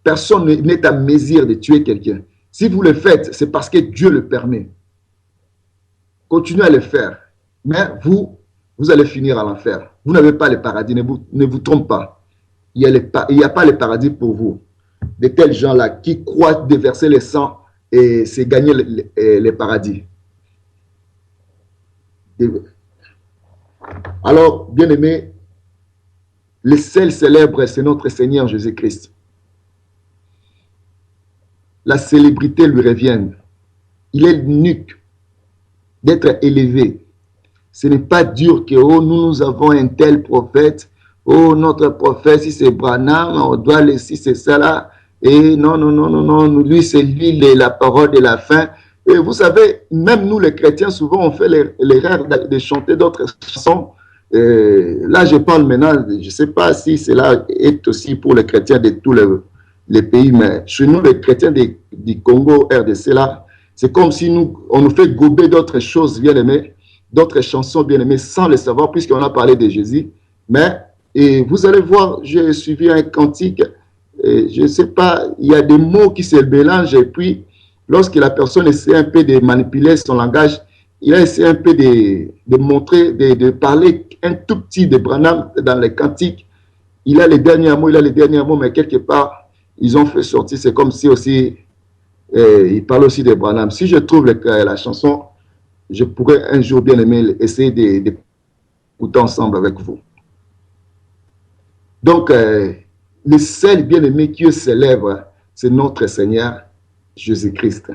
Personne n'est à mesure de tuer quelqu'un. Si vous le faites, c'est parce que Dieu le permet. Continuez à le faire. Mais vous allez finir à l'enfer. Vous n'avez pas le paradis. Ne vous trompez pas. Il n'y a pas le paradis pour vous. De tels gens-là qui croient déverser le sang et c'est gagner le paradis. Alors, bien aimé, le seul célèbre, c'est notre Seigneur Jésus-Christ. La célébrité lui revient. Il est l'unique d'être élevé. Ce n'est pas dur que oh, nous avons un tel prophète. Oh, notre prophète, si c'est Branham, on doit laisser c'est ça là. Et non, non, non, non, non, lui, c'est lui, la parole de la fin. Et vous savez, même nous, les chrétiens, souvent, on fait l'erreur de chanter d'autres chansons. Là, je parle maintenant, je ne sais pas si cela est aussi pour les chrétiens de tous les pays, mais chez nous, les chrétiens du Congo, RDC, là, c'est comme si on nous fait gober d'autres choses, bien aimées, d'autres chansons, bien aimées, sans le savoir, puisqu'on a parlé de Jésus. Mais, et vous allez voir, j'ai suivi un cantique. Je ne sais pas, il y a des mots qui se mélangent et puis lorsque la personne essaie un peu de manipuler son langage, il a essayé un peu de montrer, de parler un tout petit de Branham dans les cantiques. Il a les derniers mots, mais quelque part, ils ont fait sortir, c'est comme si aussi, il parle aussi de Branham. Si je trouve la chanson, je pourrais un jour bien aimer essayer d'écouter ensemble avec vous. Donc, le seul bien-aimé qui est célèbre, c'est notre Seigneur Jésus-Christ.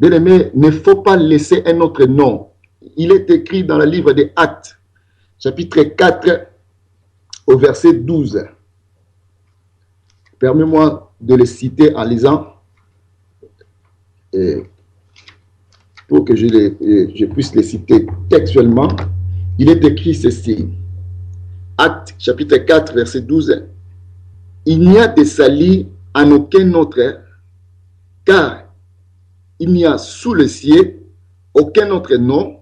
Bien-aimé, ne faut pas laisser un autre nom. Il est écrit dans le livre des Actes, chapitre 4, au verset 12. Permets-moi de le citer en lisant pour que je puisse le citer textuellement. Il est écrit ceci. Actes chapitre 4, verset 12. Il n'y a de salut en aucun autre, car il n'y a sous le ciel aucun autre nom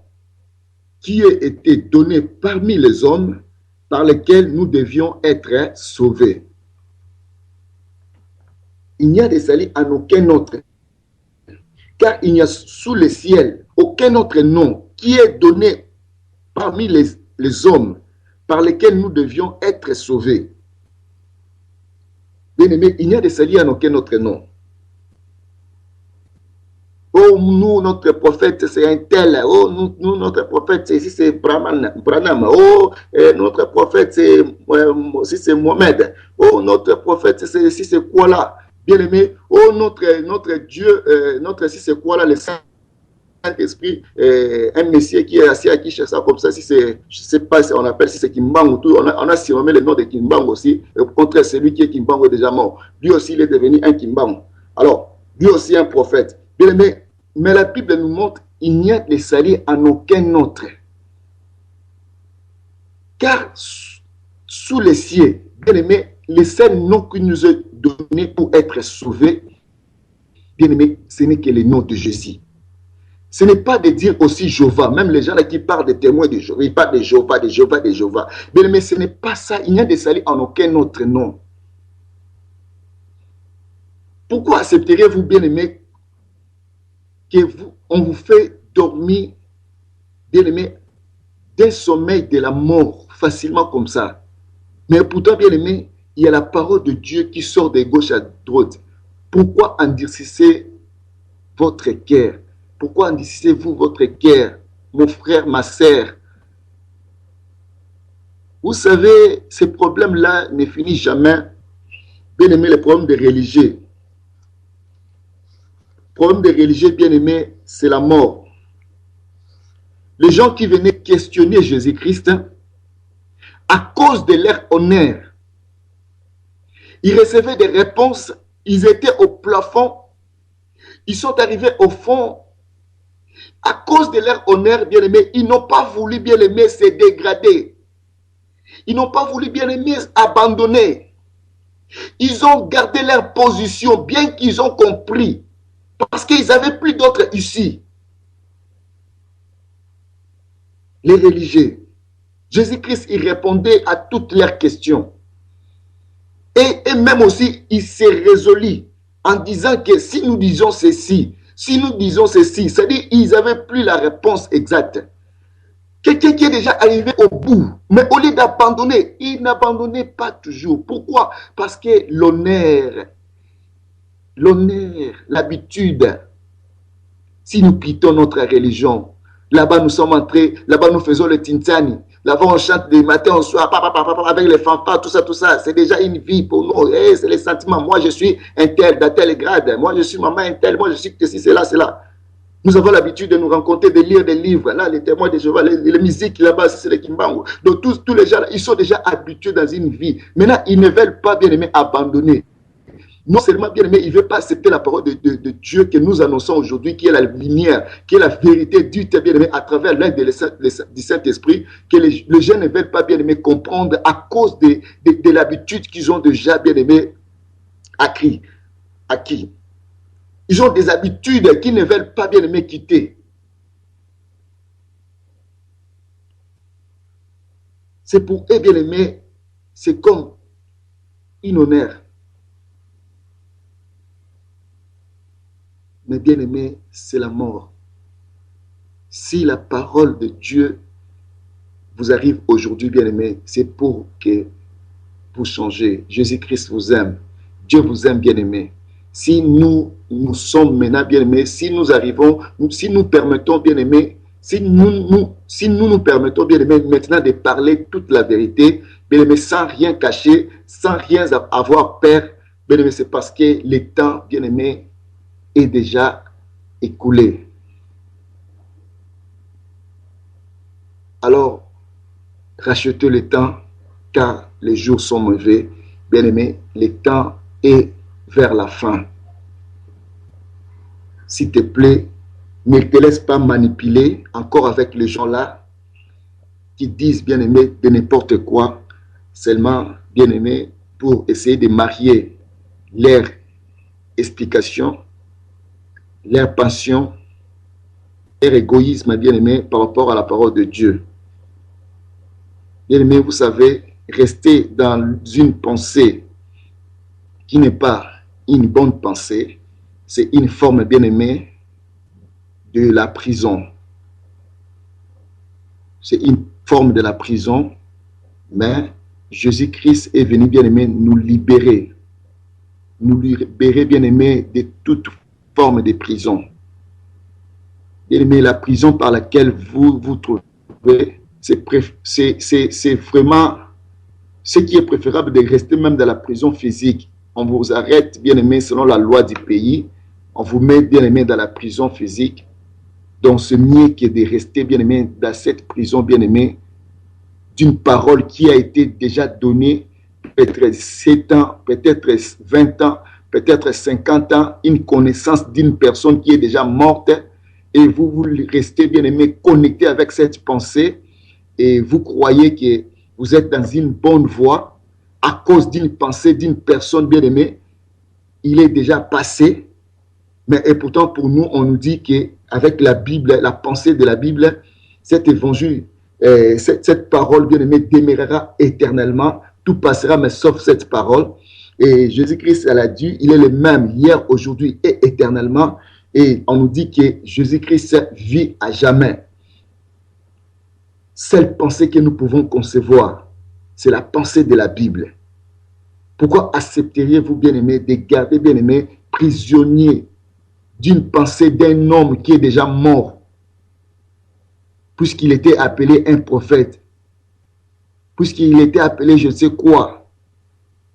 qui ait été donné parmi les hommes par lesquels nous devions être sauvés. Il n'y a de salut en aucun autre, car il n'y a sous le ciel aucun autre nom qui est donné parmi les hommes par lesquels nous devions être sauvés. Bien-aimé, il n'y a de salut en aucun autre nom. Oh, nous, notre prophète, c'est un tel. Oh, nous notre prophète, c'est Branham. Oh, notre prophète, c'est Mohamed. Oh, notre prophète, c'est quoi là? Bien-aimé, oh, notre Dieu, c'est quoi là, le Saint-Esprit, un Messie qui est assis à Kinshasa comme ça, si c'est, je ne sais pas si on appelle, si c'est Kimbangu, on a surnommé le nom de Kimbangu aussi. Au contraire, celui qui est Kimbangu est déjà mort. Lui aussi, il est devenu un Kimbangu. Alors, lui aussi un prophète. Bien-aimé, mais la Bible nous montre qu'il n'y a de salut en aucun autre. Car sous les cieux, bien-aimé, les seuls noms qui nous est donné pour être sauvés, bien-aimé, ce n'est que le nom de Jésus. Ce n'est pas de dire aussi Jéhovah. Même les gens là qui parlent des témoins de Jéhovah, ils parlent de Jéhovah, de Jéhovah, de Jéhovah. Bien-aimé, ce n'est pas ça. Il n'y a de salut en aucun autre nom. Pourquoi accepteriez-vous, bien-aimé, on vous fait dormir, bien-aimé, d'un sommeil de la mort, facilement comme ça. Mais pourtant, bien-aimé, il y a la parole de Dieu qui sort de gauche à droite. Pourquoi endurcissez votre cœur? Pourquoi endurcissez-vous votre cœur, mon frère, ma sœur? Vous savez, ces problèmes-là ne finissent jamais. Bien-aimé, les problèmes des religieux. Le problème des religieux, bien-aimés, c'est la mort. Les gens qui venaient questionner Jésus-Christ, à cause de leur honneur, ils recevaient des réponses, ils étaient au plafond, ils sont arrivés au fond. À cause de leur honneur, bien-aimés, ils n'ont pas voulu, bien-aimés, se dégrader. Ils n'ont pas voulu, bien-aimés, abandonner. Ils ont gardé leur position, bien qu'ils ont compris. Parce qu'ils n'avaient plus d'autres ici. Les religieux. Jésus-Christ, il répondait à toutes leurs questions. Et même aussi, il s'est résolu en disant que si nous disons ceci, c'est-à-dire qu'ils n'avaient plus la réponse exacte. Quelqu'un qui est déjà arrivé au bout, mais au lieu d'abandonner, il n'abandonnait pas toujours. Pourquoi? Parce que l'honneur, l'habitude, si nous quittons notre religion, là-bas nous sommes entrés, là-bas nous faisons le tintani, là-bas on chante des matins au soir, avec les fanfares, tout ça, c'est déjà une vie pour nous, c'est les sentiments, moi je suis un tel, d'un tel grade, moi je suis maman un tel, moi je suis que si c'est là. Nous avons l'habitude de nous rencontrer, de lire des livres, là les témoins de Jéhovah, les musiques là-bas, c'est les Kimbangu. Donc tous les gens, là, ils sont déjà habitués dans une vie. Maintenant, ils ne veulent pas, bien aimé, abandonner. Non seulement, bien aimé, il ne veut pas accepter la parole de Dieu que nous annonçons aujourd'hui, qui est la lumière, qui est la vérité due, bien aimé, à travers l'aide du Saint-Esprit, que les gens ne veulent pas, bien aimé, comprendre à cause de l'habitude qu'ils ont déjà, bien aimé, acquis. Ils ont des habitudes qu'ils ne veulent pas, bien aimé, quitter. C'est pour eux, bien aimé, c'est comme une honneur. Mais bien aimé, c'est la mort. Si la parole de Dieu vous arrive aujourd'hui, bien aimé, c'est pour que vous changez. Jésus-Christ vous aime. Dieu vous aime, bien aimé. Si nous sommes maintenant, bien aimé, si nous arrivons, si nous permettons, bien aimé, si nous nous permettons, bien aimé, maintenant de parler toute la vérité, bien aimé, sans rien cacher, sans rien avoir peur, bien aimé, c'est parce que le temps, bien aimé, est déjà écoulé. Alors, rachetez le temps, car les jours sont mauvais. Bien-aimé, le temps est vers la fin. S'il te plaît, ne te laisse pas manipuler encore avec les gens-là qui disent, bien-aimé, de n'importe quoi, seulement, bien-aimé, pour essayer de marier leur explication, leur passion, leur égoïsme, bien-aimé, par rapport à la parole de Dieu. Bien-aimé, vous savez, rester dans une pensée qui n'est pas une bonne pensée, c'est une forme, bien-aimé, de la prison. C'est une forme de la prison, mais Jésus-Christ est venu, bien-aimé, nous libérer. Nous libérer, bien-aimé, de toute forme de prison. Bien-aimé, la prison par laquelle vous vous trouvez, c'est vraiment ce qui est préférable de rester même dans la prison physique. On vous arrête, bien-aimé, selon la loi du pays. On vous met, bien-aimé, dans la prison physique. Donc, c'est mieux que de rester, bien-aimé, dans cette prison, bien-aimé, d'une parole qui a été déjà donnée, peut-être 7 ans, peut-être 20 ans, peut-être 50 ans, une connaissance d'une personne qui est déjà morte, et vous restez, bien-aimé, connecté avec cette pensée, et vous croyez que vous êtes dans une bonne voie à cause d'une pensée d'une personne bien-aimée. Il est déjà passé, mais et pourtant pour nous, on nous dit qu'avec la Bible, la pensée de la Bible, cet évangile, cette parole bien-aimée demeurera éternellement. Tout passera, mais sauf cette parole. Et Jésus-Christ, elle a dit, il est le même hier, aujourd'hui et éternellement. Et on nous dit que Jésus-Christ vit à jamais. Seule pensée que nous pouvons concevoir, c'est la pensée de la Bible. Pourquoi accepteriez-vous, bien-aimé, de garder, bien-aimé, prisonnier d'une pensée d'un homme qui est déjà mort, puisqu'il était appelé un prophète, puisqu'il était appelé je ne sais quoi.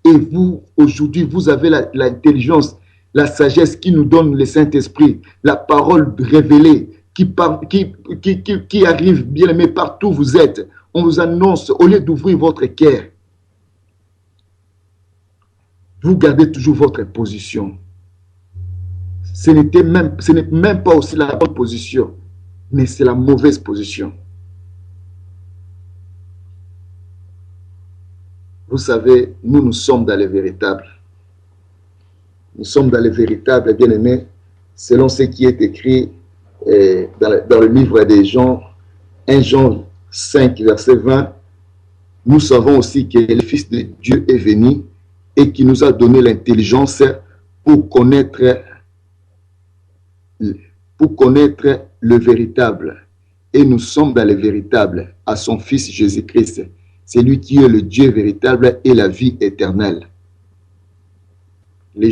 Et vous, aujourd'hui, vous avez l'intelligence, la sagesse qui nous donne le Saint-Esprit, la parole révélée, qui arrive, bien aimé, partout où vous êtes. On vous annonce, au lieu d'ouvrir votre cœur, vous gardez toujours votre position. Ce n'est même pas aussi la bonne position, mais c'est la mauvaise position. Vous savez, nous sommes dans le véritable. Nous sommes dans le véritable, bien aimé, selon ce qui est écrit dans le livre des Jean, 1 Jean 5, verset 20, nous savons aussi que le Fils de Dieu est venu et qui nous a donné l'intelligence pour connaître le véritable. Et nous sommes dans le véritable, à son Fils Jésus-Christ. C'est lui qui est le Dieu véritable et la vie éternelle. Le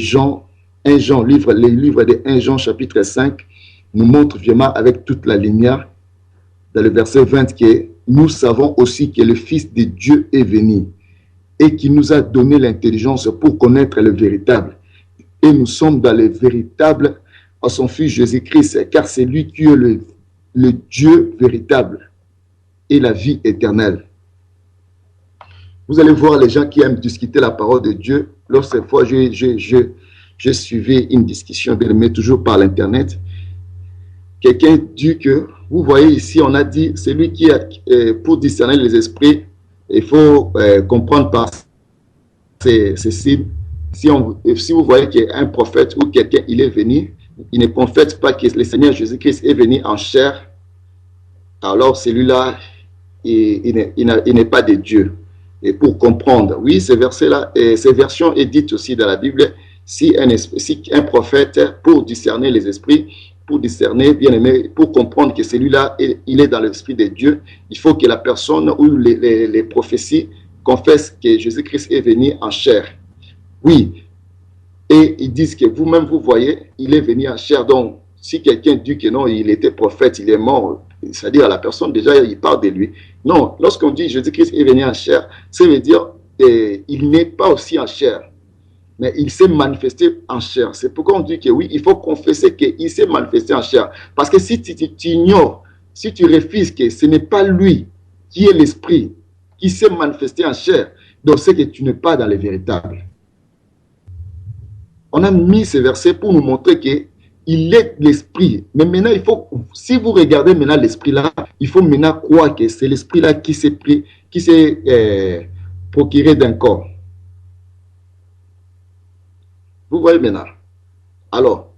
livre de 1 Jean chapitre 5 nous montre vraiment avec toute la lumière, dans le verset 20, que nous savons aussi que le Fils de Dieu est venu et qui nous a donné l'intelligence pour connaître le véritable. Et nous sommes dans le véritable à son Fils Jésus-Christ, car c'est lui qui est le Dieu véritable et la vie éternelle. Vous allez voir les gens qui aiment discuter la parole de Dieu. Lorsque fois, je suivais une discussion, mais toujours par l'Internet. Quelqu'un dit que, vous voyez ici, on a dit, c'est lui qui a, pour discerner les esprits, il faut comprendre par ses cibles. Si vous voyez qu'un prophète ou quelqu'un, il est venu, il ne confesse pas que le Seigneur Jésus-Christ est venu en chair, alors celui-là, il n'est pas de Dieu. Et pour comprendre, oui, ces versets-là, ces versions est dites aussi dans la Bible, si un prophète, pour discerner les esprits, pour discerner, bien aimé, pour comprendre que celui-là, il est dans l'esprit de Dieu, il faut que la personne ou les prophéties confessent que Jésus-Christ est venu en chair. Oui, et ils disent que vous-même, vous voyez, il est venu en chair. Donc, si quelqu'un dit que non, il était prophète, il est mort, c'est-à-dire la personne, déjà, il parle de lui. Non, lorsqu'on dit Jésus-Christ est venu en chair, ça veut dire il n'est pas aussi en chair. mais il s'est manifesté en chair. C'est pourquoi on dit que oui, il faut confesser qu'il s'est manifesté en chair. Parce que si tu ignores, si tu refuses que ce n'est pas lui qui est l'esprit, qui s'est manifesté en chair, donc c'est que tu n'es pas dans le véritable. On a mis ce verset pour nous montrer qu'il est l'esprit. Mais maintenant, il faut, si vous regardez maintenant l'esprit là, il faut maintenant croire que c'est l'esprit là qui s'est procuré d'un corps. Vous voyez maintenant. Alors,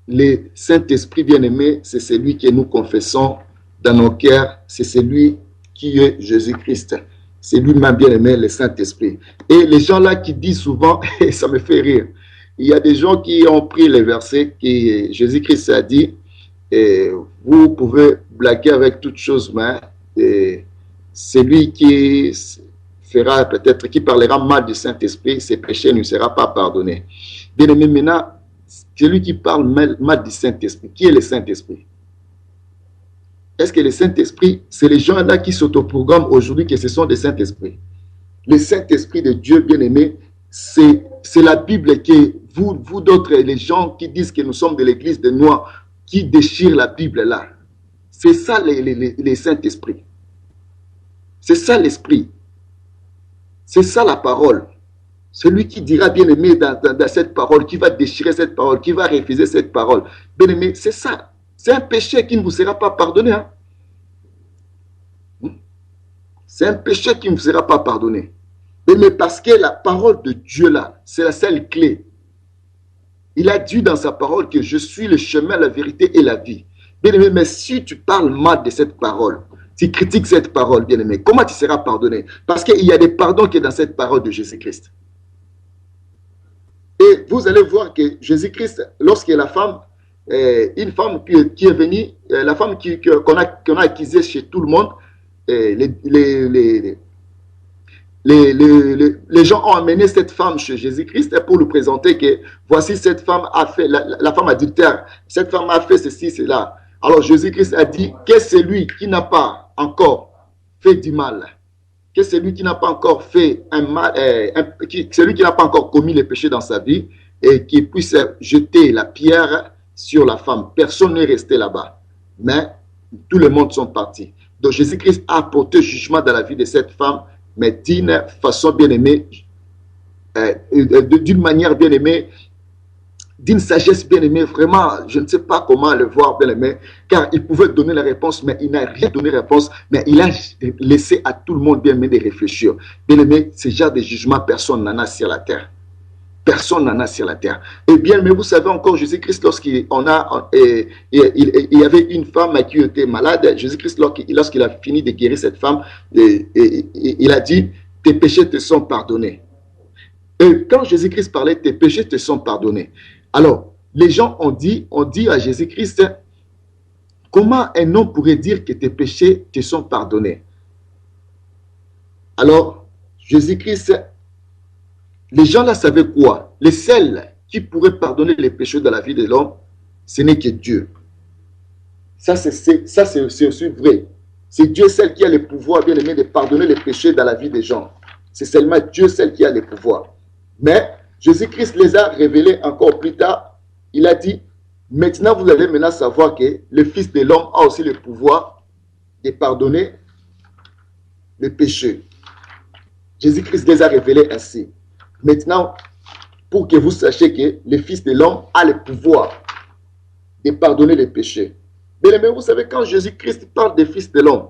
le Saint-Esprit bien-aimé, c'est celui que nous confessons dans nos cœurs, c'est celui qui est Jésus-Christ. C'est lui-même bien-aimé, le Saint-Esprit. Et les gens là qui disent souvent, et ça me fait rire, il y a des gens qui ont pris les versets que Jésus-Christ a dit, et vous pouvez blaguer avec toutes choses, mais celui qui fera peut-être, qui parlera mal du Saint-Esprit, ses péchés ne seront pas pardonnés. Bien aimé, maintenant, celui qui parle mal du Saint-Esprit, qui est le Saint-Esprit? Est-ce que le Saint-Esprit, c'est les gens là qui s'autoprogramment aujourd'hui que ce sont des Saint-Esprits? Le Saint-Esprit de Dieu, bien aimé, c'est la Bible que vous d'autres, les gens qui disent que nous sommes de l'église des Noirs, qui déchirent la Bible là. C'est ça les Saint-Esprits. C'est ça l'Esprit. C'est ça la parole. Celui qui dira bien aimé dans cette parole, qui va déchirer cette parole, qui va refuser cette parole. Bien aimé, c'est ça. C'est un péché qui ne vous sera pas pardonné. Hein? C'est un péché qui ne vous sera pas pardonné. Mais parce que la parole de Dieu là, c'est la seule clé. Il a dit dans sa parole que je suis le chemin, la vérité et la vie. Bien aimé, mais si tu parles mal de cette parole, tu critiques cette parole, bien aimé, comment tu seras pardonné? Parce qu'il y a des pardons qui sont dans cette parole de Jésus-Christ. Et vous allez voir que Jésus-Christ, lorsque la femme, une femme qui est venue, la femme qu'on a accusée chez tout le monde, les gens ont amené cette femme chez Jésus-Christ pour lui présenter que voici cette femme a fait, la femme adultère, cette femme a fait ceci, cela. Alors Jésus-Christ a dit que celui qui n'a pas encore fait du mal, que celui qui n'a pas encore fait un mal, celui qui n'a pas encore commis les péchés dans sa vie et qui puisse jeter la pierre sur la femme. Personne n'est resté là-bas, mais tout le monde sont partis. Donc Jésus-Christ a apporté jugement dans la vie de cette femme, mais d'une façon bien aimée, d'une manière bien aimée, d'une sagesse bien aimée, vraiment, je ne sais pas comment le voir bien aimé, car il pouvait donner la réponse, mais il n'a rien donné la réponse, mais il a laissé à tout le monde bien aimé de réfléchir. Bien aimé, ce genre de jugement, personne n'en a sur la terre. Personne n'en a sur la terre. Et bien, mais vous savez encore, Jésus-Christ, lorsqu'il y avait une femme qui était malade, Jésus-Christ, lorsqu'il a fini de guérir cette femme, il a dit, tes péchés te sont pardonnés. Et quand Jésus-Christ parlait, tes péchés te sont pardonnés. Alors, les gens ont dit à Jésus-Christ, comment un homme pourrait dire que tes péchés te sont pardonnés? Alors, Jésus-Christ, les gens là savaient quoi? Les seuls qui pourraient pardonner les péchés de la vie de l'homme, ce n'est que Dieu. Ça, c'est aussi vrai. C'est Dieu seul qui a le pouvoir, bien aimé, de pardonner les péchés dans la vie des gens. C'est seulement Dieu seul qui a le pouvoir. Mais Jésus-Christ les a révélés encore plus tard. Il a dit, maintenant vous allez maintenant savoir que le Fils de l'homme a aussi le pouvoir de pardonner les péchés. Jésus-Christ les a révélés ainsi. Maintenant, pour que vous sachiez que le Fils de l'homme a le pouvoir de pardonner les péchés. Mais vous savez, quand Jésus-Christ parle des Fils de l'homme,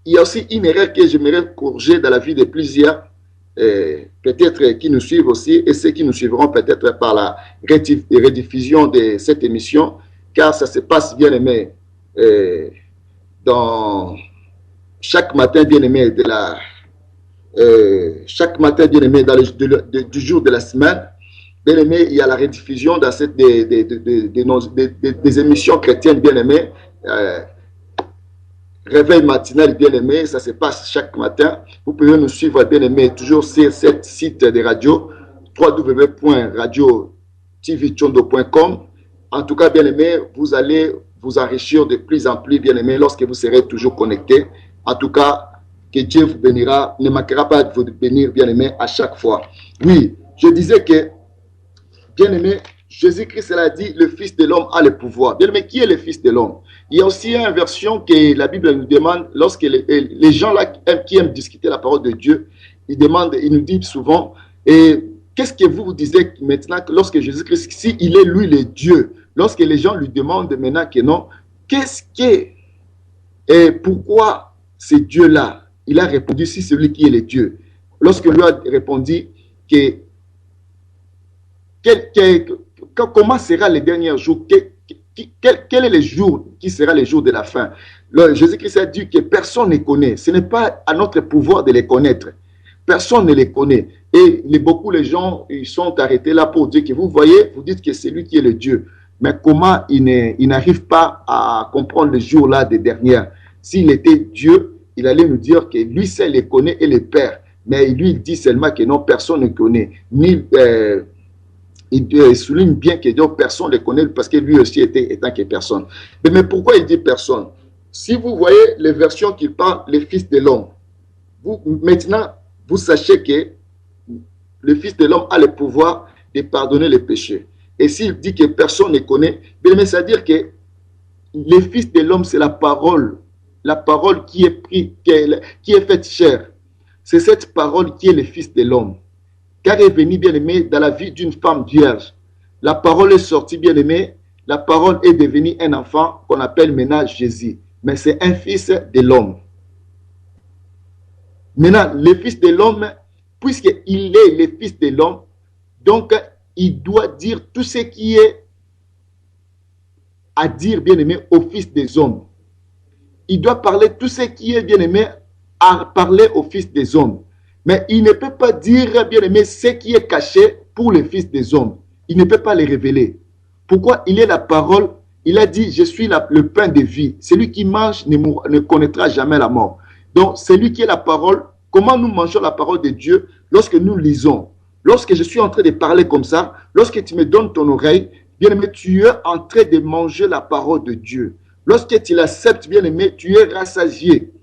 il y a aussi une erreur que j'aimerais corriger dans la vie de plusieurs, peut-être qui nous suivent aussi, et ceux qui nous suivront peut-être par la rediffusion de cette émission, car ça se passe, bien aimé, dans chaque matin, bien aimé, chaque matin, bien aimé, du jour de la semaine, bien aimé, il y a la rediffusion dans des émissions chrétiennes, bien aimé, réveil matinal, bien aimé, ça se passe chaque matin. Vous pouvez nous suivre, bien aimé, toujours sur ce site de radio, www.radio-tvchondo.com. En tout cas, bien aimé, vous allez vous enrichir de plus en plus, bien aimé, lorsque vous serez toujours connecté. En tout cas, que Dieu vous bénira, ne manquera pas de vous bénir, bien-aimé, à chaque fois. Oui, je disais que, bien-aimé, Jésus-Christ l'a dit, le Fils de l'homme a le pouvoir. Bien-aimé, qui est le Fils de l'homme? Il y a aussi une version que la Bible nous demande, lorsque les gens là qui aiment discuter la parole de Dieu, ils demandent, ils nous disent souvent, et qu'est-ce que vous disiez maintenant, lorsque Jésus-Christ, si il est lui le Dieu, lorsque les gens lui demandent maintenant que non, qu'est-ce que, et pourquoi ce Dieu-là, il a répondu, si c'est lui qui est le Dieu. Lorsque lui a répondu que comment sera le dernier jour, quel est le jour qui sera le jour de la fin. Jésus-Christ a dit que personne ne connaît. Ce n'est pas à notre pouvoir de les connaître. Personne ne les connaît. Et beaucoup les gens ils sont arrêtés là pour dire que vous voyez, vous dites que c'est lui qui est le Dieu. Mais comment il n'arrive pas à comprendre le jour là des dernières? S'il était Dieu, il allait nous dire que lui seul les connaît et les perd. Mais lui, il dit seulement que non, personne ne connaît. Il souligne bien que Dieu, personne ne le connaît parce que lui aussi était étant que personne. Mais pourquoi il dit personne? Si vous voyez les versions qui parlent, le Fils de l'homme, maintenant, vous sachez que le Fils de l'homme a le pouvoir de pardonner les péchés. Et s'il dit que personne ne connaît, c'est-à-dire que le Fils de l'homme, c'est la parole qui est faite chair. C'est cette parole qui est le Fils de l'homme. Car est venu, bien-aimé, dans la vie d'une femme vierge. La parole est sortie, bien-aimé. La parole est devenue un enfant qu'on appelle maintenant Jésus. Mais c'est un fils de l'homme. Maintenant, le Fils de l'homme, puisqu'il est le Fils de l'homme, donc il doit dire tout ce qui est à dire, bien-aimé, au Fils des hommes. Il doit parler tout ce qui est, bien-aimé, à parler au Fils des hommes. Mais il ne peut pas dire, bien-aimé, ce qui est caché pour le Fils des hommes. Il ne peut pas les révéler. Pourquoi? Il est la parole. Il a dit, je suis le pain de vie. Celui qui mange ne connaîtra jamais la mort. Donc, c'est lui qui est la parole. Comment nous mangeons la parole de Dieu? Lorsque nous lisons. Lorsque je suis en train de parler comme ça, lorsque tu me donnes ton oreille, bien-aimé, tu es en train de manger la parole de Dieu. Lorsque tu l'acceptes, bien-aimé, tu es rassasié.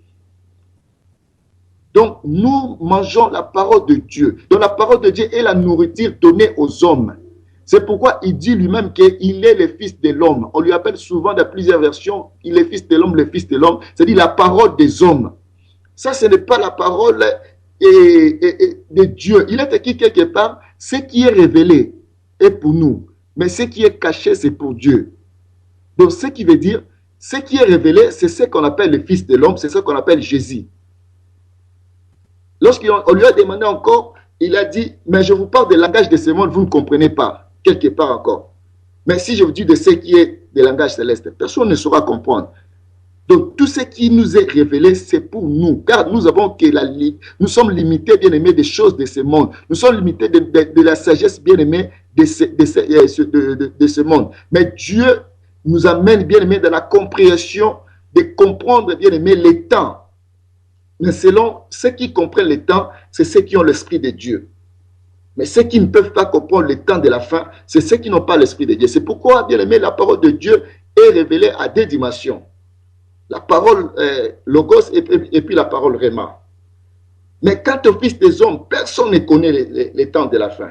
Donc, nous mangeons la parole de Dieu. Donc, la parole de Dieu est la nourriture donnée aux hommes. C'est pourquoi il dit lui-même qu'il est le Fils de l'homme. On lui appelle souvent dans plusieurs versions, il est Fils de l'homme, le Fils de l'homme. C'est-à-dire la parole des hommes. Ça, ce n'est pas la parole de Dieu. Il est écrit quelque part, ce qui est révélé est pour nous. Mais ce qui est caché, c'est pour Dieu. Donc, ce qui veut dire, ce qui est révélé, c'est ce qu'on appelle le Fils de l'homme, c'est ce qu'on appelle Jésus. Lorsqu'on lui a demandé encore, il a dit, mais je vous parle du langage de ce monde, vous ne comprenez pas, quelque part encore. Mais si je vous dis de ce qui est du langage céleste, personne ne saura comprendre. Donc, tout ce qui nous est révélé, c'est pour nous. Car nous sommes limités, bien-aimés, des choses de ce monde. Nous sommes limités de la sagesse, bien-aimée, de ce monde. Mais Dieu nous amène, bien-aimés, dans la compréhension de comprendre, bien-aimés, les temps. Mais selon ceux qui comprennent le temps, c'est ceux qui ont l'Esprit de Dieu. Mais ceux qui ne peuvent pas comprendre le temps de la fin, c'est ceux qui n'ont pas l'Esprit de Dieu. C'est pourquoi, bien aimé, la parole de Dieu est révélée à deux dimensions. La parole Logos et puis la parole Réma. Mais quant au Fils des hommes, personne ne connaît les temps de la fin.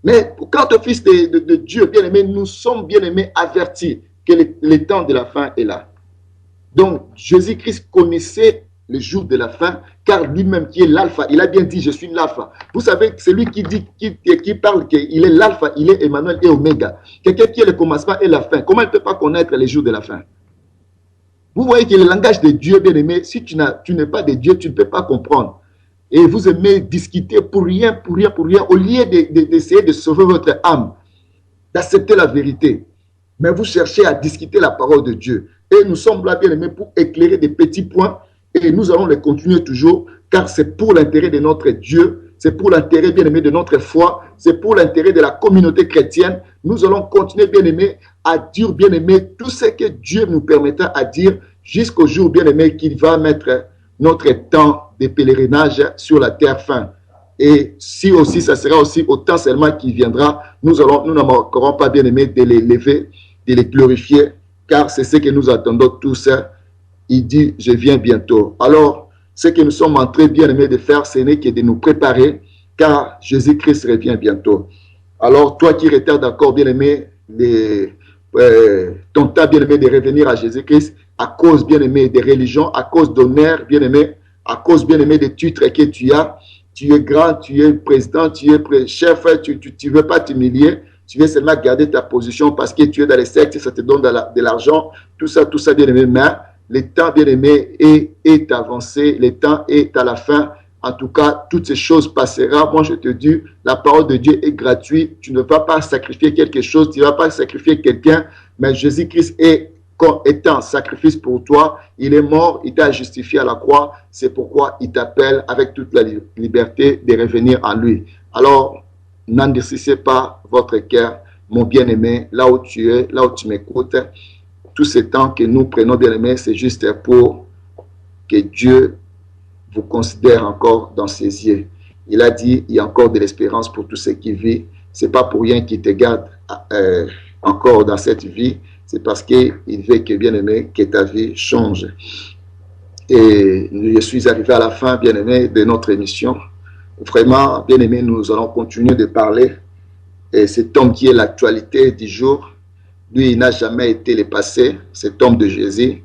Mais quant au Fils de Dieu, bien aimé, nous sommes bien aimés avertis que le temps de la fin est là. Donc, Jésus-Christ connaissait le jour de la fin, car lui-même qui est l'alpha, il a bien dit, je suis l'alpha. Vous savez, c'est lui qui dit, qui parle qu'il est l'alpha, il est Emmanuel et Oméga. Quelqu'un qui est le commencement et la fin. Comment il ne peut pas connaître les jours de la fin? Vous voyez que le langage de Dieu, bien aimé, si tu n'es pas de Dieu, tu ne peux pas comprendre. Et vous aimez discuter pour rien, au lieu d'essayer de sauver votre âme, d'accepter la vérité. Mais vous cherchez à discuter la parole de Dieu. Et nous sommes là, bien aimés, pour éclairer des petits points. Et nous allons les continuer toujours, car c'est pour l'intérêt de notre Dieu, c'est pour l'intérêt, bien aimé, de notre foi, c'est pour l'intérêt de la communauté chrétienne. Nous allons continuer, bien aimé, à dire, bien aimé, tout ce que Dieu nous permettra à dire jusqu'au jour, bien aimé, qu'il va mettre notre temps de pèlerinage sur la terre fin. Et si aussi, ça sera aussi au temps seulement qui viendra, nous ne manquerons pas, bien aimé, de les lever, de les glorifier, car c'est ce que nous attendons tous il dit, je viens bientôt. Alors, ce que nous sommes en train, bien aimés, de faire, ce n'est que de nous préparer, car Jésus-Christ revient bientôt. Alors, toi qui retardes encore, bien aimé, ton temps, bien aimé, de revenir à Jésus-Christ, à cause, bien aimé, des religions, à cause d'honneur, bien aimé, à cause, bien aimé, des titres que tu as. Tu es grand, tu es président, tu es chef, tu ne veux pas t'humilier, tu veux seulement garder ta position parce que tu es dans les sectes, ça te donne de l'argent, tout ça, bien aimé. Mais le temps, bien aimé, est avancé, le temps est à la fin. En tout cas, toutes ces choses passeront. Moi, je te dis, la parole de Dieu est gratuite. Tu ne vas pas sacrifier quelque chose, tu ne vas pas sacrifier quelqu'un, mais Jésus-Christ est étant sacrifice pour toi, il est mort, il t'a justifié à la croix, c'est pourquoi il t'appelle avec toute la liberté de revenir en lui. Alors, n'endurcissez pas votre cœur, mon bien-aimé, là où tu es, là où tu m'écoutes. Tout ce temps que nous prenons, bien-aimé, c'est juste pour que Dieu vous considère encore dans ses yeux. Il a dit, il y a encore de l'espérance pour tous ceux qui vivent. Ce n'est pas pour rien qu'il te garde encore dans cette vie. C'est parce qu'il veut que, bien-aimé, que ta vie change. Et je suis arrivé à la fin, bien-aimé, de notre émission. Vraiment, bien-aimé, nous allons continuer de parler. Et cet homme qui est l'actualité du jour, lui, il n'a jamais été le passé, cet homme de Jésus,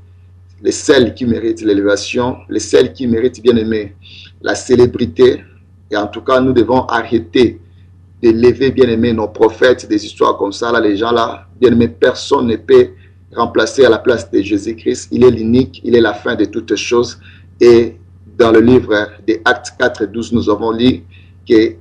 le seul qui mérite l'élévation, le seul qui mérite, bien-aimé, la célébrité. Et en tout cas, nous devons arrêter d'élever, bien-aimé, nos prophètes, des histoires comme ça. Là, les gens là, bien-aimé, personne ne peut remplacer à la place de Jésus-Christ. Il est l'unique, il est la fin de toutes choses. Et dans le livre des Actes 4 et 12, nous avons lu que